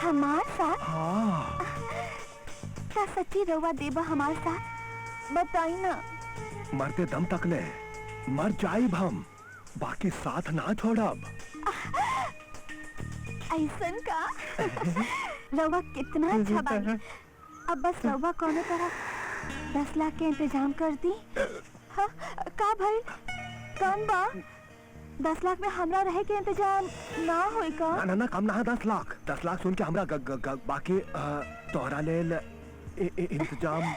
हमार साथ? हाँ। क्या सच्ची रवा देबा हमार साथ? बताई ना। मरते दम तक ले मर जाइब हम, बाकी साथ ना छोड़ब। ऐसन का? रवा कितना अच्छा बानी। अब बस रवा कोनो तरह 10 लाख के इंतजाम कर दी। हाँ, का भाई कम बा? 10 लाख में हमरा रहे के इंतजाम ना होई का? ना ना ना कम ना 10 लाख। 10 लाख सुन के हमरा बाकी तोहरा ले इंतजाम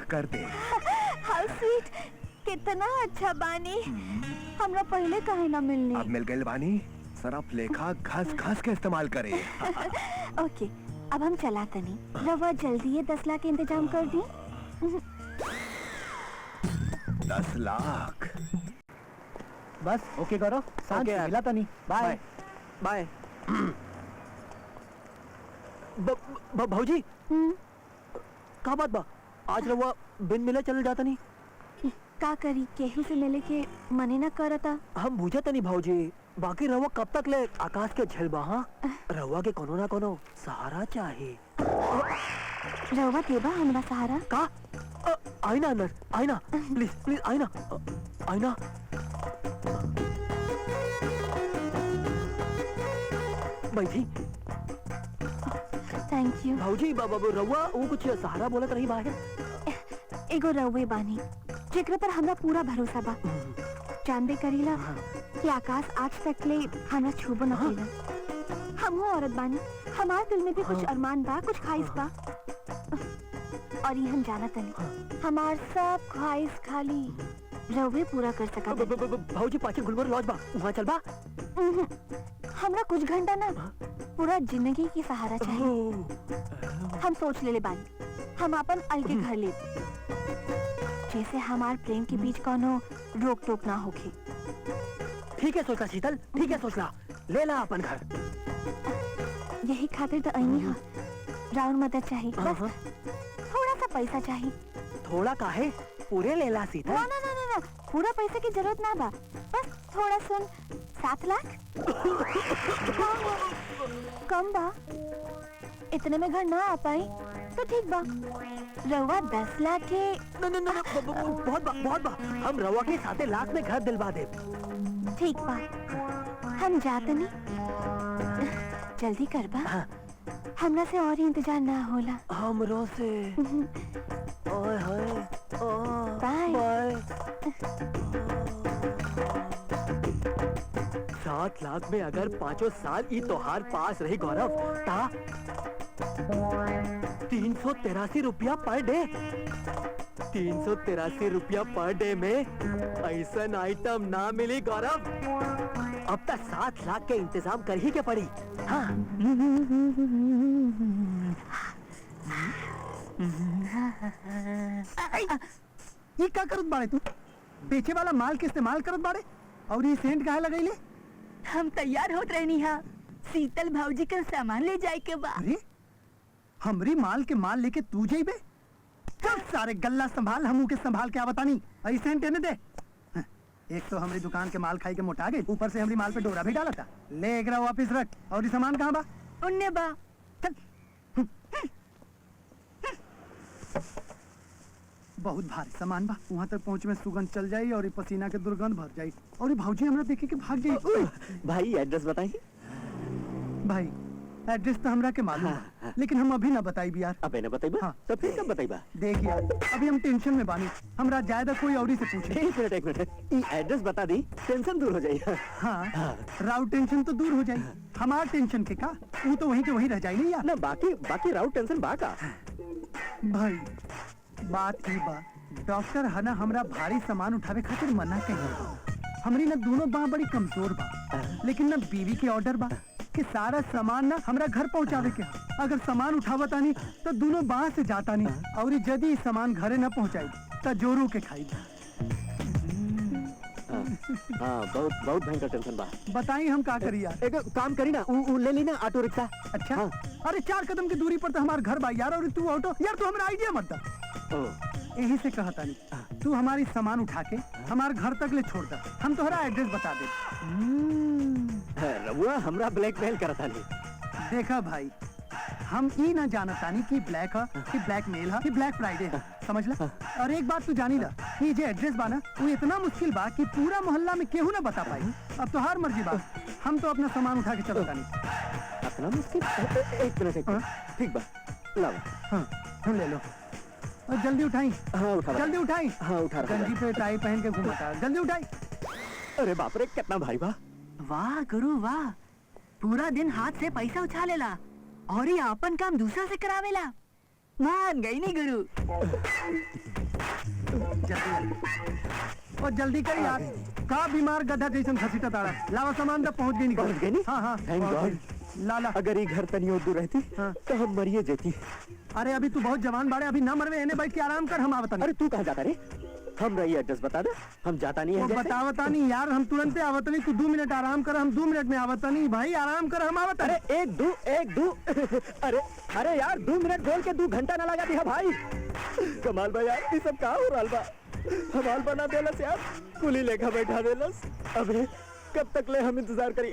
कर दे। हाउ स्वीट, कितना अच्छा बानी। हमरा पहले काहे ना मिलनी? अब मिल गए बानी, सरफ लेखा घस घस के इस्तेमाल करे। ओके, अब हम चला तनी। रवा जल्दी ये 10 लाख के इंतजाम कर दी। 10 लाख बस ओके करो। सांझ ओके, मिला तनी। Bye bye. भाजी का बात बा? आज रवा बिन मिले चल जाता नहीं? का करी, केहू से मिले के मने न करता। हम बुझे तनी भाजी, बाकी रवा कब तक ले आकाश के झलबा? हाँ, रवा के कोनो ना कोनो सहारा चाहिए। रवा देबा हमरा सहारा? का? आई ना अंदर, आई ना, प्लीज प्लीज आई ना, आई ना। भाई थैंक यू। भाजी बाबा रवा वो कुछ सहारा बोलत रही बाहर। एगो रवे बानी जेकरा पर हमरा पूरा भरोसा बा। जानबे करीला कि आकाश आज तक ले हमरा छूबो न कइलन। हमहू औरत बानी, हमार दिल में भी कुछ अरमान बा, कुछ ख्वाहिश बा। और ये हम जानत नहीं, हमार सब ख्वाहिश खाली रवे पूरा कर सका। भाजी पाछे गुलबर लॉज बा, वहाँ चल बा। हमरा कुछ घंटा ना पूरा जिंदगी की सहारा चाहिए। हम सोच ले बानी, हम अपन अलगे घर ले, जैसे हमार प्रेम के बीच कोनो रोक टोक ना होके। ठीक है सोचला शीतल, ठीक है सोचला, ले ला अपन घर। यही खातिर तो आईनी हा, राउर मदद चाहिए। बस थोड़ा सा पैसा चाहिए। थोड़ा काहे, पूरे ले ला शीतल। ना ना ना ना ना, पूरा पैसे की जरूरत ना बा, बस थोड़ा सुन। 7 लाख कम बा, इतने में घर ना आ पाई तो ठीक बा। रवा 10 लाख के न, न, न, न, बहुत बा, बहुत बा। हम रवा के 7 लाख में घर दिलवा दे। ठीक बा, हम जाते नहीं, जल्दी कर बा। हाँ। हमरा से और ही इंतजार ना होला। हमरो से। ओए होए, बाय। बाय। 7 लाख में अगर 5 साल ई तोहार पास रही गौरव ता 383 रुपया पर डे। 383 रुपया पर डे में ऐसा आइटम ना मिली गौरव। अब तक 7 लाख के इंतजाम कर ही के पड़ी। हाँ। ये क्या करत बाड़े तू? पीछे वाला माल के इस्तेमाल करत बाड़े? और ये सेंट कहाँ लगैले? हम तैयार होत रहनी हा शीतल भाऊजी का सामान ले जाए के बाद। अरे हमरी माल के माल लेके तू जाइबे? चल सारे गल्ला संभाल, हमू के संभाल के आवतानी। अई सेंट एने दे। हाँ, एक तो हमारी दुकान के माल खाई के मोटा गई, ऊपर से हमारी माल पे डोरा भी डाला था। ले एक वापिस रख। और ये सामान कहाँ बा? उन्ने बा। चल। बहुत भारी सामान बा, वहाँ तक पहुँच में सुगंध चल जाई और ये पसीना के दुर्गंध भर जाई और ये भाऊजी हमरा देखे के भाग जाई। भाई एड्रेस बताइए। भाई एड्रेस तो हमरा के मालूम है, लेकिन हम अभी ना बताई यार। अबे न बताइबा? हाँ। तो फिर कब बताइबा? देख यार, अभी हम टेंशन में बानी, हमरा ज्यादा कोई औरी से पूछे। एक मिनट ये एड्रेस बता दी, टेंशन दूर हो जाई। हाँ, राउ टेंशन तो दूर हो जाई, हमार टेंशन के का? वो तो वहीं के वहीं रह जाई नहीं यार। ना बाकी राउ टेंशन बा का? भाई बात ही बा, डॉक्टर है ना हमरा भारी सामान उठावे खातिर मना कही। हमरी ना दोनों बाह बड़ी कमजोर बा, लेकिन ना बीवी के ऑर्डर बा कि सारा सामान ना हमरा घर पहुंचावे के। अगर सामान उठावता नहीं तो दोनों बाह से जाता नहीं, और यदि सामान घरे न पहुंचाई तो जोरू के खाई। हाँ, बहुत भयंकर टेंशन बा। बताई हम का करी यार? एक काम करी ना, उ ले ली ना ऑटो रिक्शा। अच्छा हाँ। अरे 4 कदम की दूरी पर तो हमारा घर बा यार, और तू ऑटो यार, तू हमरा आइडिया मत दा। यही से कहता नहीं, तू हमारी सामान उठा के हमारे घर तक ले छोड़ दा, हम तोहरा एड्रेस बता दे। रउआ हमरा ब्लैकमेल करता नहीं। देखा भाई, हम ई ना जानतानी कि ब्लैक है कि ब्लैक मेल है कि ब्लैक फ्राइडे है, समझ ला। और एक बात तू जानी ला, ये जो एड्रेस बा ना वो इतना मुश्किल बा कि पूरा मोहल्ला में केहू ना बता पाई। अब तो हर मर्जी बा, हम तो अपना सामान उठा के चलो तानी। अपना मुश्किल? एक मिनट ठीक बा, लाओ। हाँ ले लो, और जल्दी उठाई। हाँ उठा। जल्दी उठाई। हाँ उठा रहा। गंजी पे टाई पहन के घूमता, जल्दी उठाई। अरे बाप रे, कितना भाई बा। वाह गुरु वाह, पूरा दिन हाथ से पैसा उछालेला और ये अपन काम दूसरा से करावेला। मान गई नहीं गुरु। जल्दी और जल्दी कर यार, का बीमार गधा जैसन घसीटा ताड़ा। लावा सामान तो पहुंच गई। पहुंच गई नी? हाँ हाँ थैंक गॉड। लाला, अगर ये घर तनी और दूर रहती हाँ। तो हम मरिए जेती। अरे अभी तू बहुत जवान बाड़े, अभी ना मरवे, एने बैठ के आराम कर, हम आवता नहीं। अरे तू कहाँ जाता रे? हम रही एड्रेस बता दे, हम जाता नहीं है। बतावता नहीं यार, हम तुरंत आवत नहीं, तू 2 मिनट आराम कर, हम 2 मिनट में आवता नहीं। भाई आराम कर, हम आवत। अरे एक दो अरे यार 2 मिनट बोल के 2 घंटा ना लगा दिया भाई। कमाल बा यार, ये सब का हो रहा बा? हमाल बना देलस यार, कुली लेखा बैठा देलस। अबे कब तक ले हम इंतजार करी?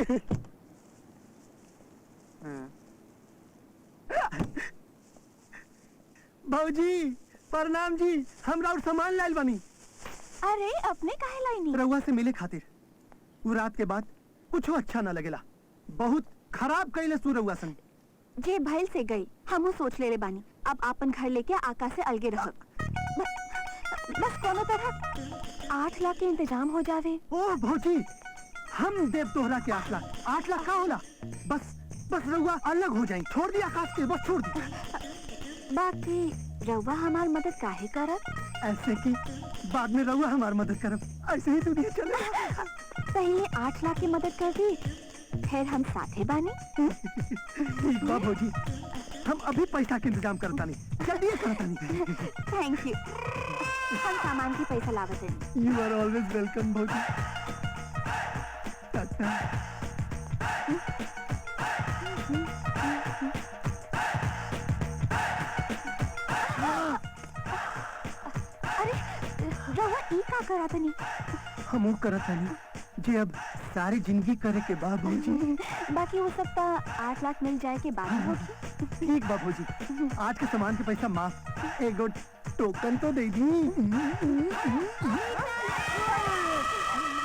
भाऊजी प्रणाम जी, हम राउर सामान लाइल बनी। अरे अपने काहे लाइनी? रउआ से मिले खातिर। वो रात के बाद कुछ अच्छा न लगेला, बहुत खराब कैले सू रउआ संग। जे भइल से गई, हमू सोच ले बानी, अब आपन घर लेके आकाश से अलगे रह। बस कोनो तरह 8 लाख के इंतजाम हो जावे। ओ भौजी, हम देव तोहरा के 8 लाख। 8 लाख का होला? बस रउआ अलग हो जाई, छोड़ दी आकाश के, बस छोड़ दी। बाकी रउआ हमार मदद काहे करत? ऐसे की बाद में रउआ हमार मदद करब, ऐसे ही दुनिया चले। पहले 8 लाख की मदद कर दी, फिर हम साथे बानी। ठीक बा भौजी, हम अभी पैसा के इंतजाम करता नहीं, जल्दी करता नहीं। Thank you. हम सामान की पैसा लावत हैं। यू आर ऑलवेज वेलकम भौजी। रउआ ई का करा तनी? हमू करत हनी जे अब सारी जिंदगी करे के बाद भौजी। बाकी वो सब तो 8 लाख मिल जाए के बाद ही होगी। ठीक बा भौजी, आज के सामान के पैसा माफ, एक गो टोकन तो दे दी।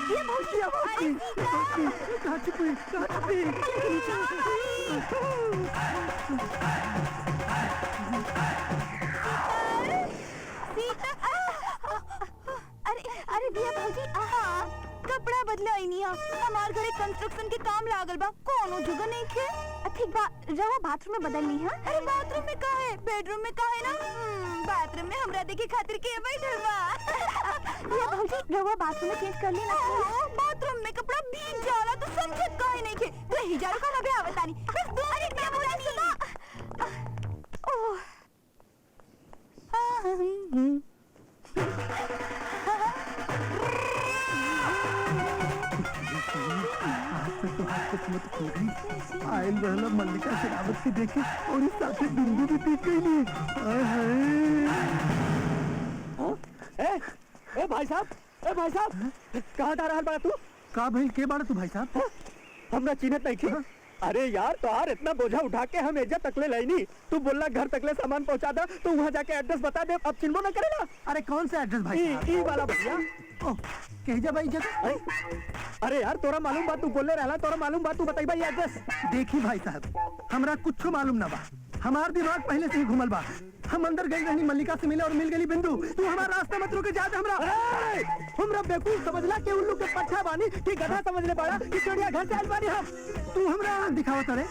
ये भौजी, कहाँ छुपी? अरे दिया भौजी, कपड़ा बदला ही नहीं। हमार घरे कंस्ट्रक्शन के काम लागल बा, कोनो जगह नहीं थे। ठीक बा, रवा बाथरूम में बदलनी है। अरे बाथरूम में का है? बेडरूम में का है ना? बाथरूम में हमरा देखे खातिर के बैठल बा। ये भौजी, रवा बाथरूम में चेंज कर ली ना। बाथरूम में कपड़ा भीग जाला तो समझत काहे नहीं के? रही जारो का ना बे आवतानी, बस 2 मिनट में बोलानी। ओह किस्मत खुल गई। आयल रहला मल्लिका शेरावत के देखे और इस साथ बिंदु भी दिख गई। आय हाय। ए भाई साहब, ए भाई साहब, कहाँ जा रहा बड़ा तू? का भाई के बाड़ा तू भाई साहब? हमरा चिन्हत नहीं थी। अरे यार तोहार इतना बोझा उठा के हम एजा तकले लाइनी, तू बोलना घर तकले सामान पहुंचा दे, तो वहाँ जाके एड्रेस बता दे, अब चिन्हो न करेगा। अरे कौन सा एड्रेस भाई साहब? ई वाला भैया। कहिजा भाई जगह। अरे यार तोरा मालूम बात, तू बोले रहला, तोरा मालूम बात, तू बताई भाई एड्रेस। देखी भाई साहब, हमरा कुछ मालूम ना बा, हमार दिमाग पहले से ही घुमल बा। हम अंदर गई रहनी, मल्लिका से मिले और मिल गई बिंदु। तू हमारा रास्ता मत रोके, जा हमरा बेवकूफ समझला कि उल्लू के पट्टा बानी कि गधा समझने पड़ा कि चिड़िया घर से आइल बानी हम। तू हमरा आँख दिखावत रे,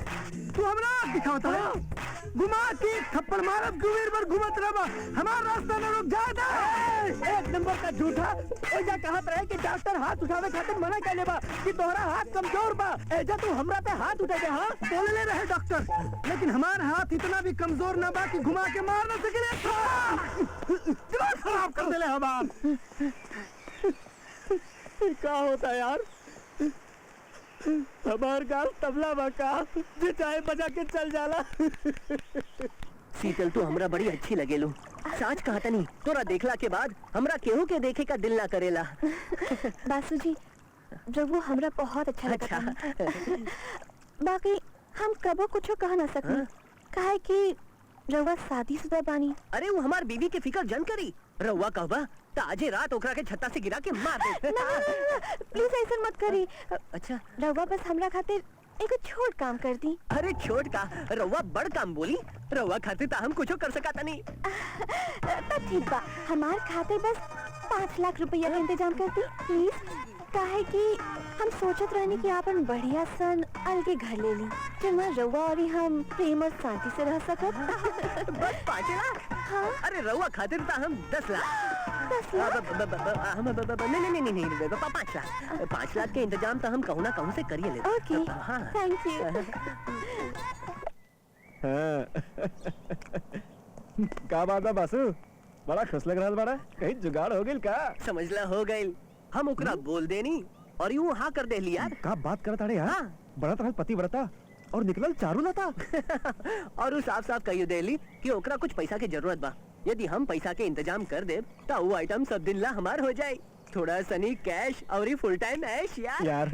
तू हमरा आँख दिखावत रे। घुमा के थप्पड़ मारब, गुवेर पर घुमत रहबा, हमार रास्ता न रोक, जा दे। एक नंबर का झूठा। एजा कहत रहे कि डॉक्टर हाथ उठावे खातिर मना कइले बा कि तोहरा हाथ कमजोर बा, एजा तू हमरा पे हाथ उठा दे। हाँ बोलले रहे डॉक्टर, लेकिन हमार हाथ इतना भी कमजोर ना बा कि घुमा के मार न सकेले। दिमाग खराब कर देले हम। क्या होता है यार? हमार गाल तबला बका जे चाहे बजा के चल जाला। शीतल तू हमरा बड़ी अच्छी लगेलू। साच कहता नहीं, तोरा देखला के बाद हमरा केहू के देखे का दिल ना करेला। बासु जी, रघु हमरा बहुत अच्छा लगता है। बाकी हम कबो कुछ कह ना सकते, काहे कि रउआ शादीशुदा बानी। अरे वो हमार बीवी के फिकर जन करी। रउआ कहबा त आजे रात ओकरा के छत्ता से गिरा के मार दे। प्लीज ऐसा मत करी। अच्छा रउआ बस हमरा खातिर एक छोट काम कर दी। अरे छोट का, रउआ बड़ काम बोली। रउआ खातिर त हम कुछो कर सकता नहीं। तो ठीक बा, हमार खातिर बस 5 लाख रुपया का इंतजाम कर दी प्लीज। काहे कि हम सोचत रहनी कि आपन बढ़िया सन अलगे घर ले ली, जहाँ रउआ और हम प्रेम और शांति से रह सकत। बस 5 लाख? हाँ। अरे रउआ खातिर त हम 10 लाख। 10 लाख? नहीं 5 लाख। 5 लाख के इंतजाम तो हम कहूँ ना कहूँ से करिए ले। ओके, हाँ। Thank you. का बात है बासु? बड़ा खुश लग रहा बड़ा, कहीं जुगाड़ हो गई का? समझला हो गई, हम ओकरा बोल देनी और यूं हाँ कर दे लिया। का बात करत अड़े यार? हाँ। बड़ा तरह पति व्रता और निकलल चारू लता। और वो साफ साफ कहियो देली कि ओकरा कुछ पैसा की जरूरत बा। यदि हम पैसा के इंतजाम कर दे तो वो आइटम सब दिन ला हमार हो जाए। थोड़ा सनी कैश और फुल टाइम ऐश यार। यार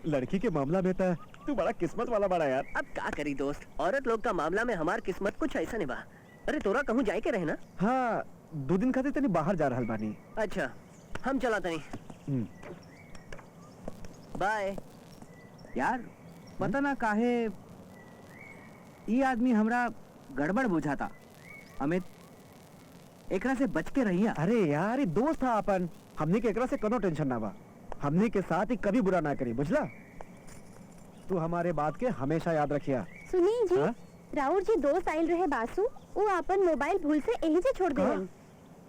लड़की के मामला में तू बड़ा किस्मत वाला बड़ा यार। अब क्या करी दोस्त, औरत लोग का मामला में हमार किस्मत कुछ ऐसा नहीं बा। अरे तोरा कहूँ जाए के रहे ना? हाँ 2 दिन खातिर तनी बाहर जा रहल बानी। अच्छा हम चला तनी, बाय। यार पता ना काहे ये आदमी हमरा गड़बड़ बुझाता। अमित एकरा से बच के रहिया। अरे यार ये दोस्त था अपन, हमनी के एकरा से कोनो टेंशन ना बा। हमनी के साथ ही कभी बुरा ना करी, बुझला? तू हमारे बात के हमेशा याद रखिया। सुनी जी, हाँ? राउर जी दोस्त आयल रहे बासु, वो अपन मोबाइल भूल से यहीं से छोड़ गए।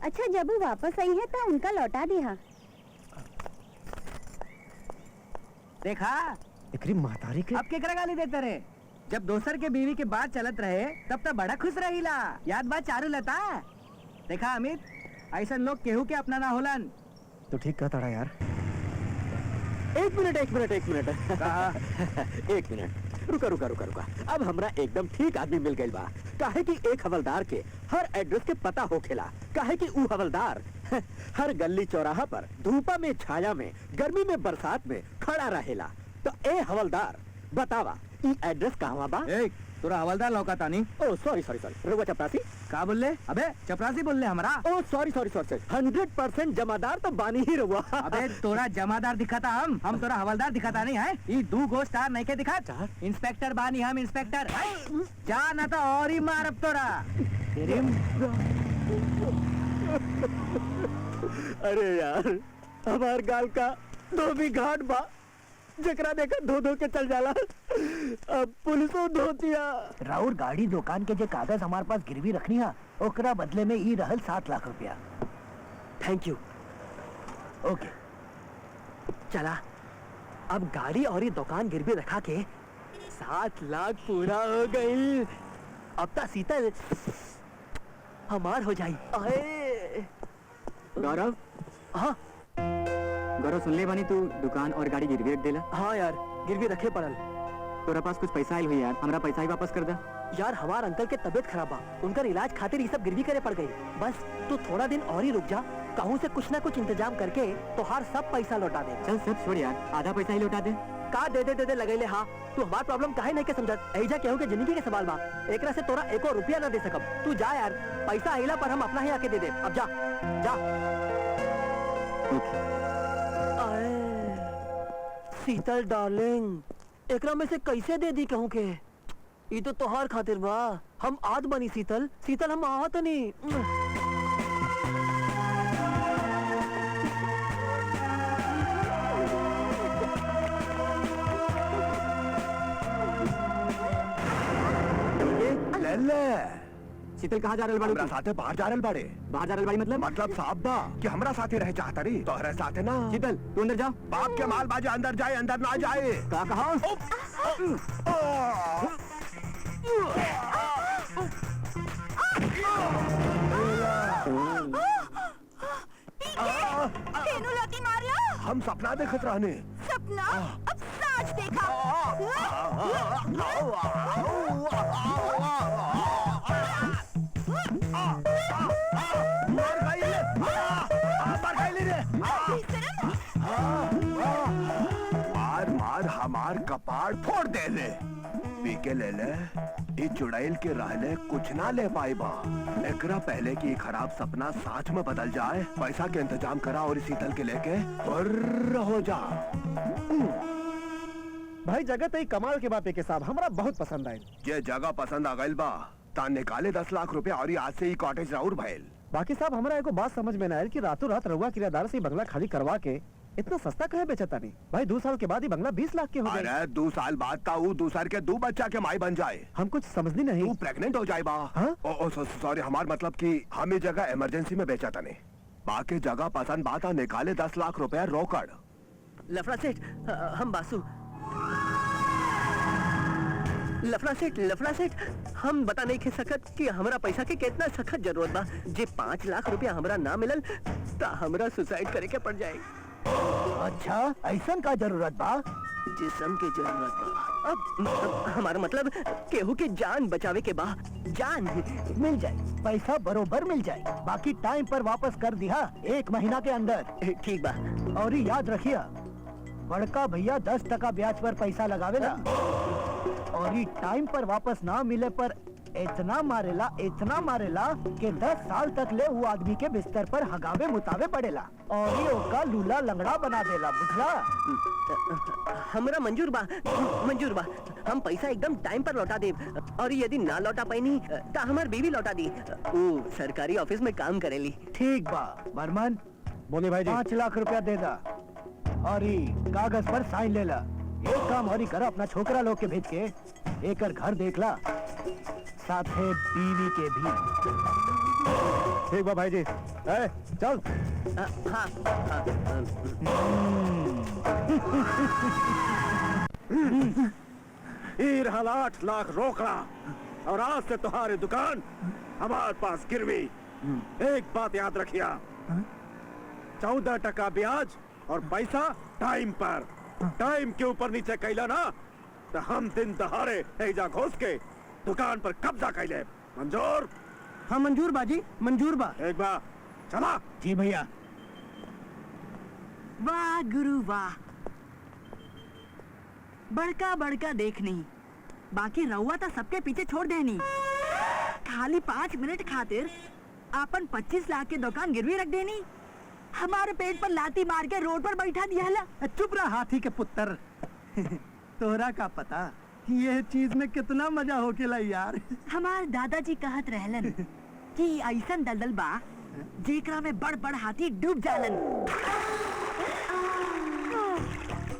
अच्छा जब वो वापस आई है तो उनका लौटा दिया। देखा एकरी महतारी के अब केकरा गाली देते रहे? जब दोसर के बीवी के बात चलत रहे तब तो बड़ा खुश रहीला। याद बात चारू लता। देखा अमित, ऐसा लोग केहू के अपना ना होलन। तो ठीक कहता रहा यार। एक मिनट रुका। अब हमरा एकदम ठीक आदमी मिल गई बा। काहे कि एक हवलदार के हर एड्रेस के पता होखेला। काहे कि ऊ हवलदार हर गली चौराहा पर धूपा में छाया में गर्मी में बरसात में खड़ा रहेला। तो ए हवलदार बतावा ई एड्रेस कहाँ बा? तोरा हवलदार लौकाता नहीं? ओ सॉरी रुआ चपरासी का बोले? अबे चपरासी बोल ले हमारा। ओ सॉरी 100% जमादार तो बानी ही रुआ। अबे तोरा जमादार दिखाता हम तोरा हवलदार दिखाता नहीं है। ये 2 गो स्टार नहीं के दिखा। इंस्पेक्टर बानी हम इंस्पेक्टर। जा ना तो और ही मारब तोरा। अरे यार हमार गाल का तो भी घाट बा, जकरा देखा धो के चल जाला। अब पुलिसो धोतिया। राउर गाड़ी दुकान के जो कागज हमारे पास गिरवी रखनी है, ओकरा बदले में ई रहल 7 लाख रुपया। Thank you. ओके चला, अब गाड़ी और ये दुकान गिरवी रखा के 7 लाख पूरा हो गई। अब तक शीतल हमार हो जाई। गौरव, हाँ गौरव सुन ले बानी, तू दुकान और गाड़ी गिरवी रख देला। हाँ यार, गिरवी रखे पड़ल। तोरा पास कुछ पैसा आयल हुई यार, हमरा पैसा ही वापस कर दे। यार हमार अंकल के तबीयत खराब बा, उनका इलाज खातिर ये सब गिरवी करे पड़ गई। बस तू थोड़ा दिन और ही रुक जा, कहूँ से कुछ ना कुछ इंतजाम करके तोहार सब पैसा लौटा दे। चल सब छोड़ यार, आधा पैसा ही लौटा दे। का दे दे लगैले हाँ, तू हमार प्रॉब्लम काहे नहीं के समझत। एजा केहू के जिंदगी के सवाल बा, एकरा से तोरा एको रुपया ना दे सकब। तू जा यार, पैसा आइला पर हम अपना ही आके दे दे। अब जा जा। आए, शीतल डार्लिंग, एकरा में से कैसे दे दी कहूँ के? ये तो तोहार खातिर बा, हम आद बनी शीतल, शीतल हम आहत नहीं। शीतल कहाँ जा रहल बाड़ी? हमरा साथे बाहर जा रहल बाड़े। बाहर जा रहल बाड़ी मतलब? मतलब साहब बा कि हमरा साथे रहे चाहता री, तोहरे साथे ना। शीतल तू अंदर जा। बाप के माल बाजे अंदर जाए, अंदर ना जाए। का कहा? तेनू लाठी मारला? हम सपना देखत रहने। सपना? अब साच देखा। मर गई ले, मर गई ले रे। मार मार हमार कपाड़ फोड़ दे ले। पी के ले ले, ई चुड़ैल के रहले कुछ ना ले पाई बा। एकरा पहले की खराब सपना साच में बदल जाए, पैसा के इंतजाम करा और शीतल के लेके फुर्र हो जा। भाई जगत ही कमाल के बापे के साहब, हमरा बहुत पसंद आये। ये जगह पसंद आ गई बा, ता निकाले 10 लाख रुपया और आज से ही कॉटेज राउर भैल। बाकी साहब हमरा एगो बात समझ में ना आयल कि रातों रात रउआ किराएदार से बंगला खाली करवा के इतना सस्ता कहे बेचता नहीं। भाई 2 साल के बाद ही बंगला 20 लाख के हो गए। अरे 2 साल बाद का वो दूसर के 2 बच्चा के माई बन जाए। हम कुछ समझनी नहीं। तू प्रेग्नेंट हो जाए बा। हाँ? ओ सॉरी, हमार मतलब कि हम ये जगह इमरजेंसी में बेचा था नहीं। बाकी जगह पसंद बात आ, निकाले 10 लाख रुपया रोकड़। लफड़ा सेठ, हम बासु। लफड़ा सेठ, हम बता नहीं के सकत कि हमरा पैसा के कितना सख्त जरूरत बा। जे 5 लाख रुपया हमरा ना मिलल ता हमरा सुसाइड करे के पड़ जाए। अच्छा ऐसा का जरूरत बा? जिस्म के जरूरत बा। अब हमारा मतलब केहू के जान बचावे के बा। जान मिल जाए, पैसा बरोबर मिल जाए, बाकी टाइम पर वापस कर दिया 1 महीना के अंदर। ठीक बा। और ही याद रखिया, बड़का भैया 10% ब्याज पर पैसा लगावेला और ही टाइम पर वापस ना मिले पर इतना मारेला कि 10 साल तक ले वो आदमी के बिस्तर पर हगावे मुतावे पड़ेला और ही ओका लूला लंगड़ा बना देला, बुझला? हमरा मंजूर बा। हम पैसा एकदम टाइम पर लौटा दे, और यदि ना लौटा पाईनी ता हमार बीवी लौटा दी। वो सरकारी ऑफिस में काम करेली। ठीक बा बर्मन, बोले भाई जी। 5 लाख रुपया दे दा और ही कागज पर साइन ले ला। एक काम और ही कर, अपना छोकरा लोग के भेज के एक घर देख ला, साथे बीवी के भी। ठीक बा भाई जी। चल। हाँ। ये रहा 8 लाख रोकड़ा और आज से तुम्हारी दुकान हमारे पास गिरवी। एक बात याद रखिया, 14% ब्याज और पैसा टाइम पर। टाइम के ऊपर नीचे कैला ना तो हम दिन दहाड़े ऐजा घुस के दुकान पर कब्जा कैले। मंजूर? हाँ मंजूर बाजी, मंजूर बा। एक बार चला। जी भैया। वाह गुरु वाह, बड़का देखनी, बाकी रउआ तो सबके पीछे छोड़ देनी। खाली 5 मिनट खातिर आपन 25 लाख के दुकान गिरवी रख देनी, हमारे पेट पर लाती मार के रोड पर बैठा दिया। चुप रहा हाथी के पुत्र। तोरा का पता कि यह चीज में कितना मजा होकेला यार। हमार दादाजी कहत रहलन कि ऐसन दलदल बा जेकरा में बड़ बड़ हाथी डूब जालन।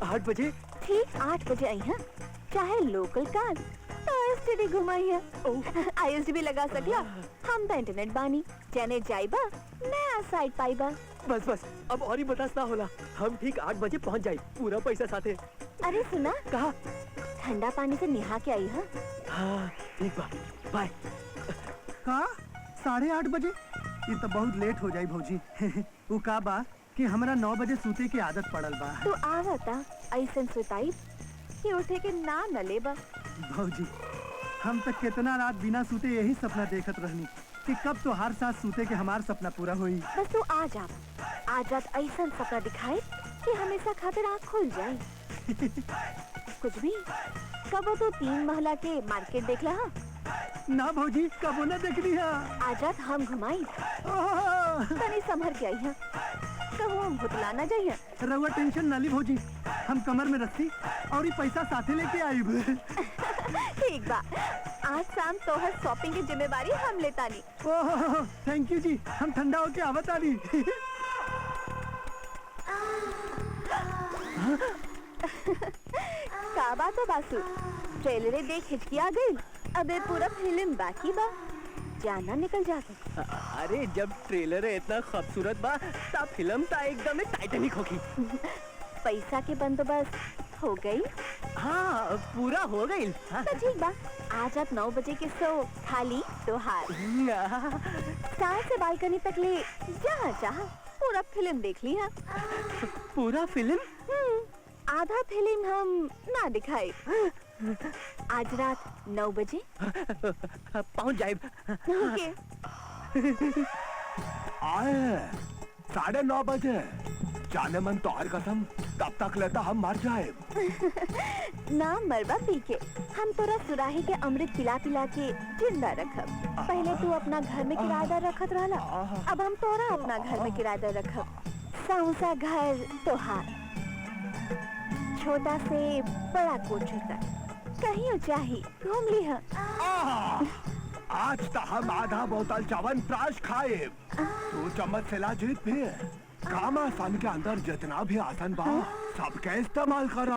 8 बजे? ठीक 8 बजे आई है, चाहे लोकल कार आईएसडी घुमाई है। आईएसडी भी लगा सकला, हम तो इंटरनेट बानी, जाने जाइबा नया साइट पाइबा। बस अब और ही बर्दाश्त ना होला, हम ठीक 8 बजे पहुंच जाए, पूरा पैसा साथे। अरे सुना, कहा? ठंडा पानी से नहा के आई है। हाँ ठीक बा, बाय। का 8:30 बजे? ये तो बहुत लेट हो जाई भौजी। वो का बा कि हमरा 9 बजे सूते की आदत पड़ल बा। तू आवता ऐसन सुताई कि उठे के ना न लेबा। भौजी हम तक कितना रात बिना सूते यही सपना देखत रहनी कि कब तो हर साथ सूते के हमार सपना पूरा होई। बस तू आज रात ऐसा सपना दिखाए कि हमेशा खातिर आँख खुल जाए। कुछ भी कब तो 3 महला के मार्केट देख ला। ना भौजी कबो न देखनी है। आज रात हम घुमाई तनी संभर के आई है, कहूँ हम भुतला न जाइए। रउआ टेंशन ना ली भौजी, हम कमर में रस्सी और ये पैसा साथे लेके आई। ठीक बा, आज शाम तोहर शॉपिंग की जिम्मेवारी हम लेतानी। ओह थैंक यू जी, हम ठंडा होके आवत आनी। का बात है बासु, ट्रेलरे देख हिचकी आ गई, अबे पूरा फिल्म बाकी बा, जाना निकल जाता। अरे जब ट्रेलर इतना खूबसूरत बा तब फिल्म ता एकदम टाइटैनिक होगी। पैसा के बंदोबस्त हो गई? हाँ पूरा हो गई। हाँ। तो ठीक बा, आज रात 9 बजे के शो खाली तोहार। साल से बालकनी तक ले जहाँ चाह पूरा फिल्म देख ली है। पूरा फिल्म? आधा फिल्म हम ना दिखाए। आज रात 9 बजे पहुँच जाए। ओके। आए 9:30 बजे जाने मन तो और कसम तब तक लेता हम मर जाए। ना मरबा पी के, हम तोरा सुराही के अमृत पिला पिला के जिंदा रखब। पहले तू अपना घर में किराएदार रखत रहला, अब हम तोरा अपना घर में किराएदार रखब। सौसा घर तोहार, छोटा से बड़ा कोठरी तक कहीं चाही घूम ली है। आज तो हम आधा बोतल चवन प्राश खाए, तू चम्मच से ला जीत भी। काम आसान के अंदर जितना भी आसन बा सबके इस्तेमाल करो।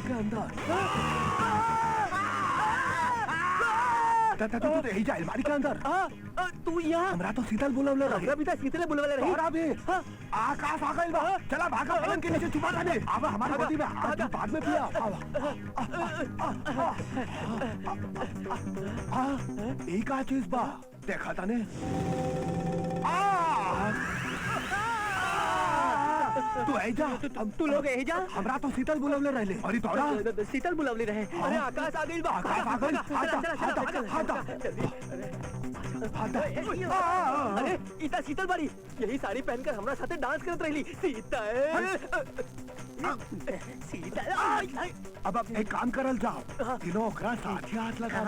के अंदर तू रही जा अलमारी के अंदर। तू यहाँ? हमरा तो शीतल बुलवले रहे। हमरा भी तो शीतल बुलवले रहे। तोरा भी आकाश आ गइल बा। चला भागा पलंग के नीचे छुपा दे। अब हमारी गोदी में आ जा, बाद में पिया। ई का चीज बा देखा ताने? तू आई जा, तू लोग यही जा। हमरा तो शीतल बुलवले रहले। अरे तोरा शीतल बुलवले रहे। अरे आकाश आ गइल बा। आकाश आ गइल। अरे इता शीतल बाड़ी, यही साड़ी पहनकर हमरा साथे डांस करत रहली। शीतल शीतल। अब एक काम करल जाओ, तीनों ओकरा साथ ही हाथ लगा।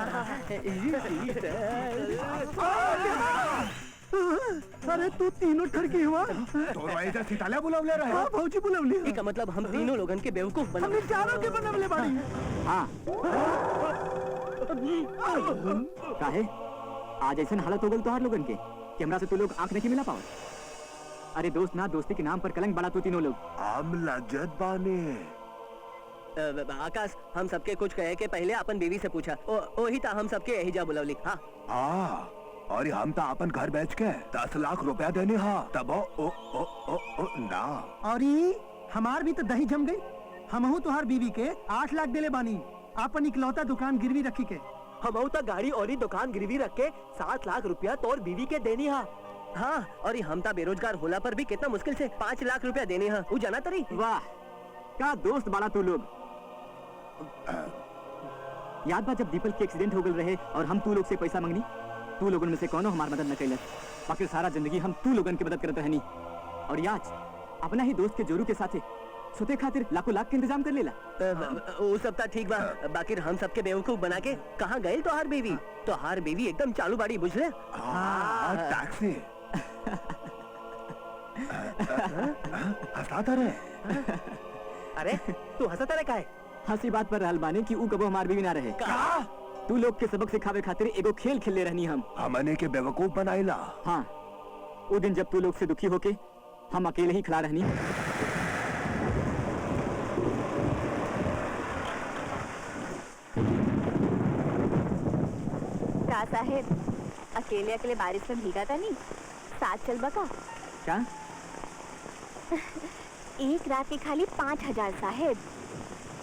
अरे तू तीनों ठरकी हुआ तो ऐसा शीतला बुलवले रहे। हाँ भौजी बुलवली। इसका मतलब हम तीनों लोगन के बेवकूफ बना। हमने चारों के बनवले बाड़ी। हाँ काहे आज ऐसा हालत हो गई तोहार लोगन के कि हमरा से तू लोग आंख नहीं मिला पाओ। अरे दोस्त ना दोस्ती के नाम पर कलंक बड़ा तू तीनों लोग। हम लज्जत बाने। आकाश हम सबके कुछ कहे के पहले अपन बीवी से पूछा, वही था हम सबके यही जा बुलवली। हाँ और हम तो अपन घर बेच के 10 लाख रुपया देने। हाँ तब ओ ना। और हमार भी तो दही जम गई। हमहू तुहार बीवी के 8 लाख देले बानी, अपन इकलौता दुकान गिरवी रखी के। हम तो गाड़ी और ही दुकान गिरवी रख के 7 लाख रुपया तोर बीवी के देनी। हाँ और हम ता बेरोजगार होला पर भी कितना मुश्किल से 5 लाख रुपया देने। हाँ वो जाना तरी। वाह क्या दोस्त बड़ा तू लोग। याद बा जब दीपल के एक्सीडेंट हो गल रहे और हम तू लोग से पैसा मंगनी, तू लोगन में से कौनो हमार मदद न कैलस, बाकी सारा जिंदगी हम तू लोगन की मदद करते रहनी। और आज अपना ही दोस्त के जोरू के साथे सोते खातिर लाखों लाख के इंतजाम कर लेला। वो सब ता ठीक बा, बाकी हम सबके बेवकूफ बना के कहाँ गए तोहार बीवी? तोहार बीवी एकदम चालू बाड़ी बुझले। टैक्सी हंसाता रहे। अरे तू हंसता रहे काहे? हंसी बात पर रहल बाने कि ऊ कबो हमार बीवी ना रहे। तू लोग के सबक सिखावे खातिर एगो खेल खेलले रहनी हम। हमने के बेवकूफ बनाइला। हाँ वो दिन जब तू लोग से दुखी होके हम अकेले ही खड़ा रहनी। का साहेब अकेले अकेले बारिश में भीगा था नहीं, साथ चल बका। क्या? एक रात के खाली 5,000 साहेब।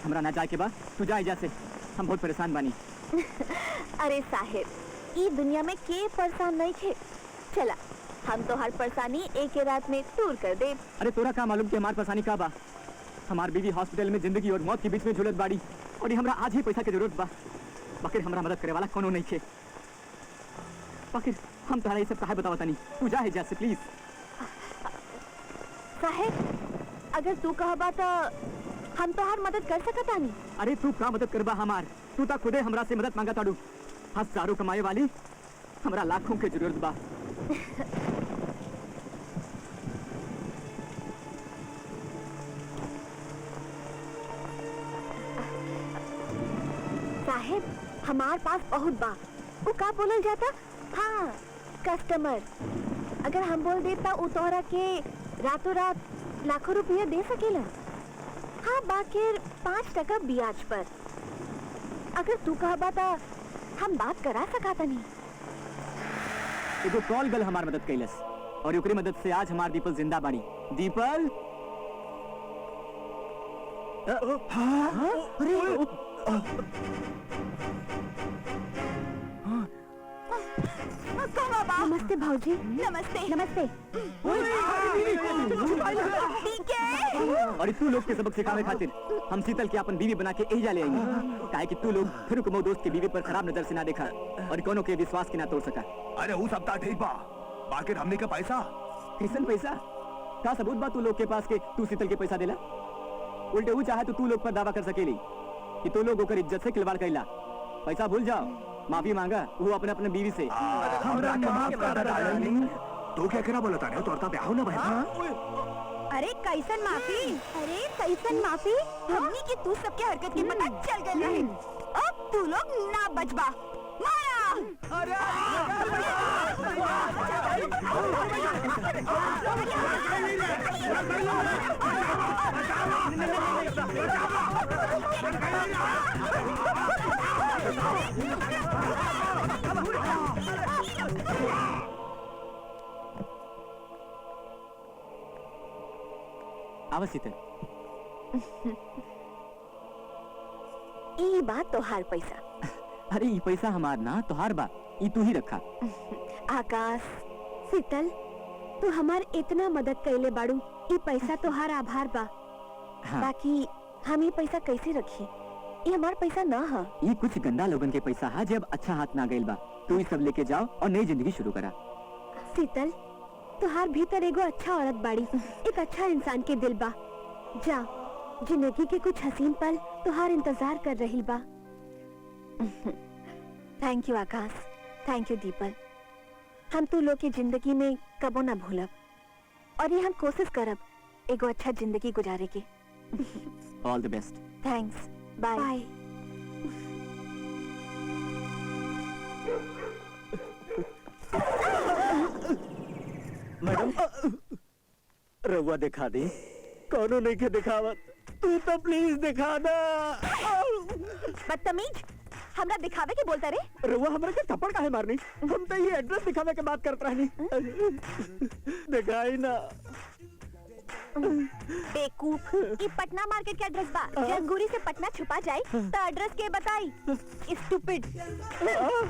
हमरा ना जाए के बाद तू जा एजा से, हम बहुत परेशान बानी। अरे साहेब ई दुनिया में के परेशान नहीं थे। चला हम तो हर परेशानी एक ही रात में दूर कर दे। अरे तोरा का मालूम कि हमार परेशानी का बा? हमार बीवी हॉस्पिटल में जिंदगी और मौत के बीच में झुलत बाड़ी और ये हमरा आज ही पैसा की जरूरत बा। बाकी हमरा मदद करे वाला कोनो नहीं थे। बाकी हम तोहरा ये सब काहे बतावता नहीं, तू जा एजा से प्लीज। साहेब अगर तू कहबा तो हम तो हर मदद कर सकता नहीं। अरे तू का मदद करबा हमार? तू ता खुदे हमरा से मदद मांगा ताड़ू। हजारों कमाए वाली हमरा लाखों के जरूरत बा। साहेब हमार पास बहुत बा। वो का बोलल जाता? हाँ कस्टमर। अगर हम बोल देता उ तोहरा के रातों रात लाखों रुपया दे सकेला। हाँ बाकी 5% ब्याज पर। अगर तू कहबा तो हम बात करा सकता नहीं। एगो कॉल गल हमार मदद कैलस और ओकरी मदद से आज हमार दीपल जिंदा बाड़ी। दीपल नमस्ते भाऊजी। नमस्ते नमस्ते। और तू लोग के सबक सिखावे खातिर हम शीतल के अपन बीवी बना के यही जा ले आएंगे। काहे कि तू लोग फिर को दोस्त के बीवी पर खराब नजर से ना देखा और कोनो के विश्वास के ना तोड़ सका। अरे वो सब ता ठीक बा, बाकी हमने का पैसा कैसन पैसा? का सबूत बा तू लोग के पास के तू शीतल के पैसा देला? उल्टे वो चाहे तो तू लोग पर दावा कर सकेली कि तू लोग ओकर इज्जत से खिलवाड़ कैला। पैसा भूल जाओ, माफी मांगा वो अपने अपने बीवी से। हमरा के माफ कर डार्लिंग। तू क्या करा बोलता रे? तोरता ब्याह ना भइल। अरे कैसन माफी? अरे कैसन माफी? हमनी की तू सबके हरकत की पता चल गई है। अब तू लोग ना बचबा। मारा! आवा शीतल। ई बात तोहार पैसा। अरे ये पैसा हमार ना तोहार बा, ये तू ही रखा। आकाश शीतल तू हमार इतना मदद कैले बाड़ू, ई पैसा तोहार आभार बा। हाँ। बाकी हम ये पैसा कैसे रखी? ये हमार पैसा ना है। ये कुछ गंदा लोगन के पैसा है जब अच्छा हाथ ना गइल बा। तू ये सब लेके जाओ और नई जिंदगी शुरू करा। शीतल तुहार भीतर एगो अच्छा औरत बाड़ी, एक अच्छा इंसान के दिल बा। जा जिंदगी के कुछ हसीन पल तुहार इंतजार कर रही बा। Thank you Akash, thank you the people. हम तू लोग की जिंदगी में कबो ना भूलब और ये हम कोशिश करब एगो अच्छा जिंदगी गुजारे के। All the best. Thanks, bye. Madam रउआ दिखा दे। कौनो नहीं के दिखावत, तू तो प्लीज दिखा दे। बदतमीज, हमरा दिखावे के बोलता रे? रउआ हमरा के थप्पड़ काहे मारनी? हम तो ये एड्रेस दिखावे के बात करत रहनी। दिखाई ना। बेवकूफ, ये पटना मार्केट के एड्रेस बा। जब अंगूरी से पटना छुपा जाए तो एड्रेस के बताई। स्टूपिड।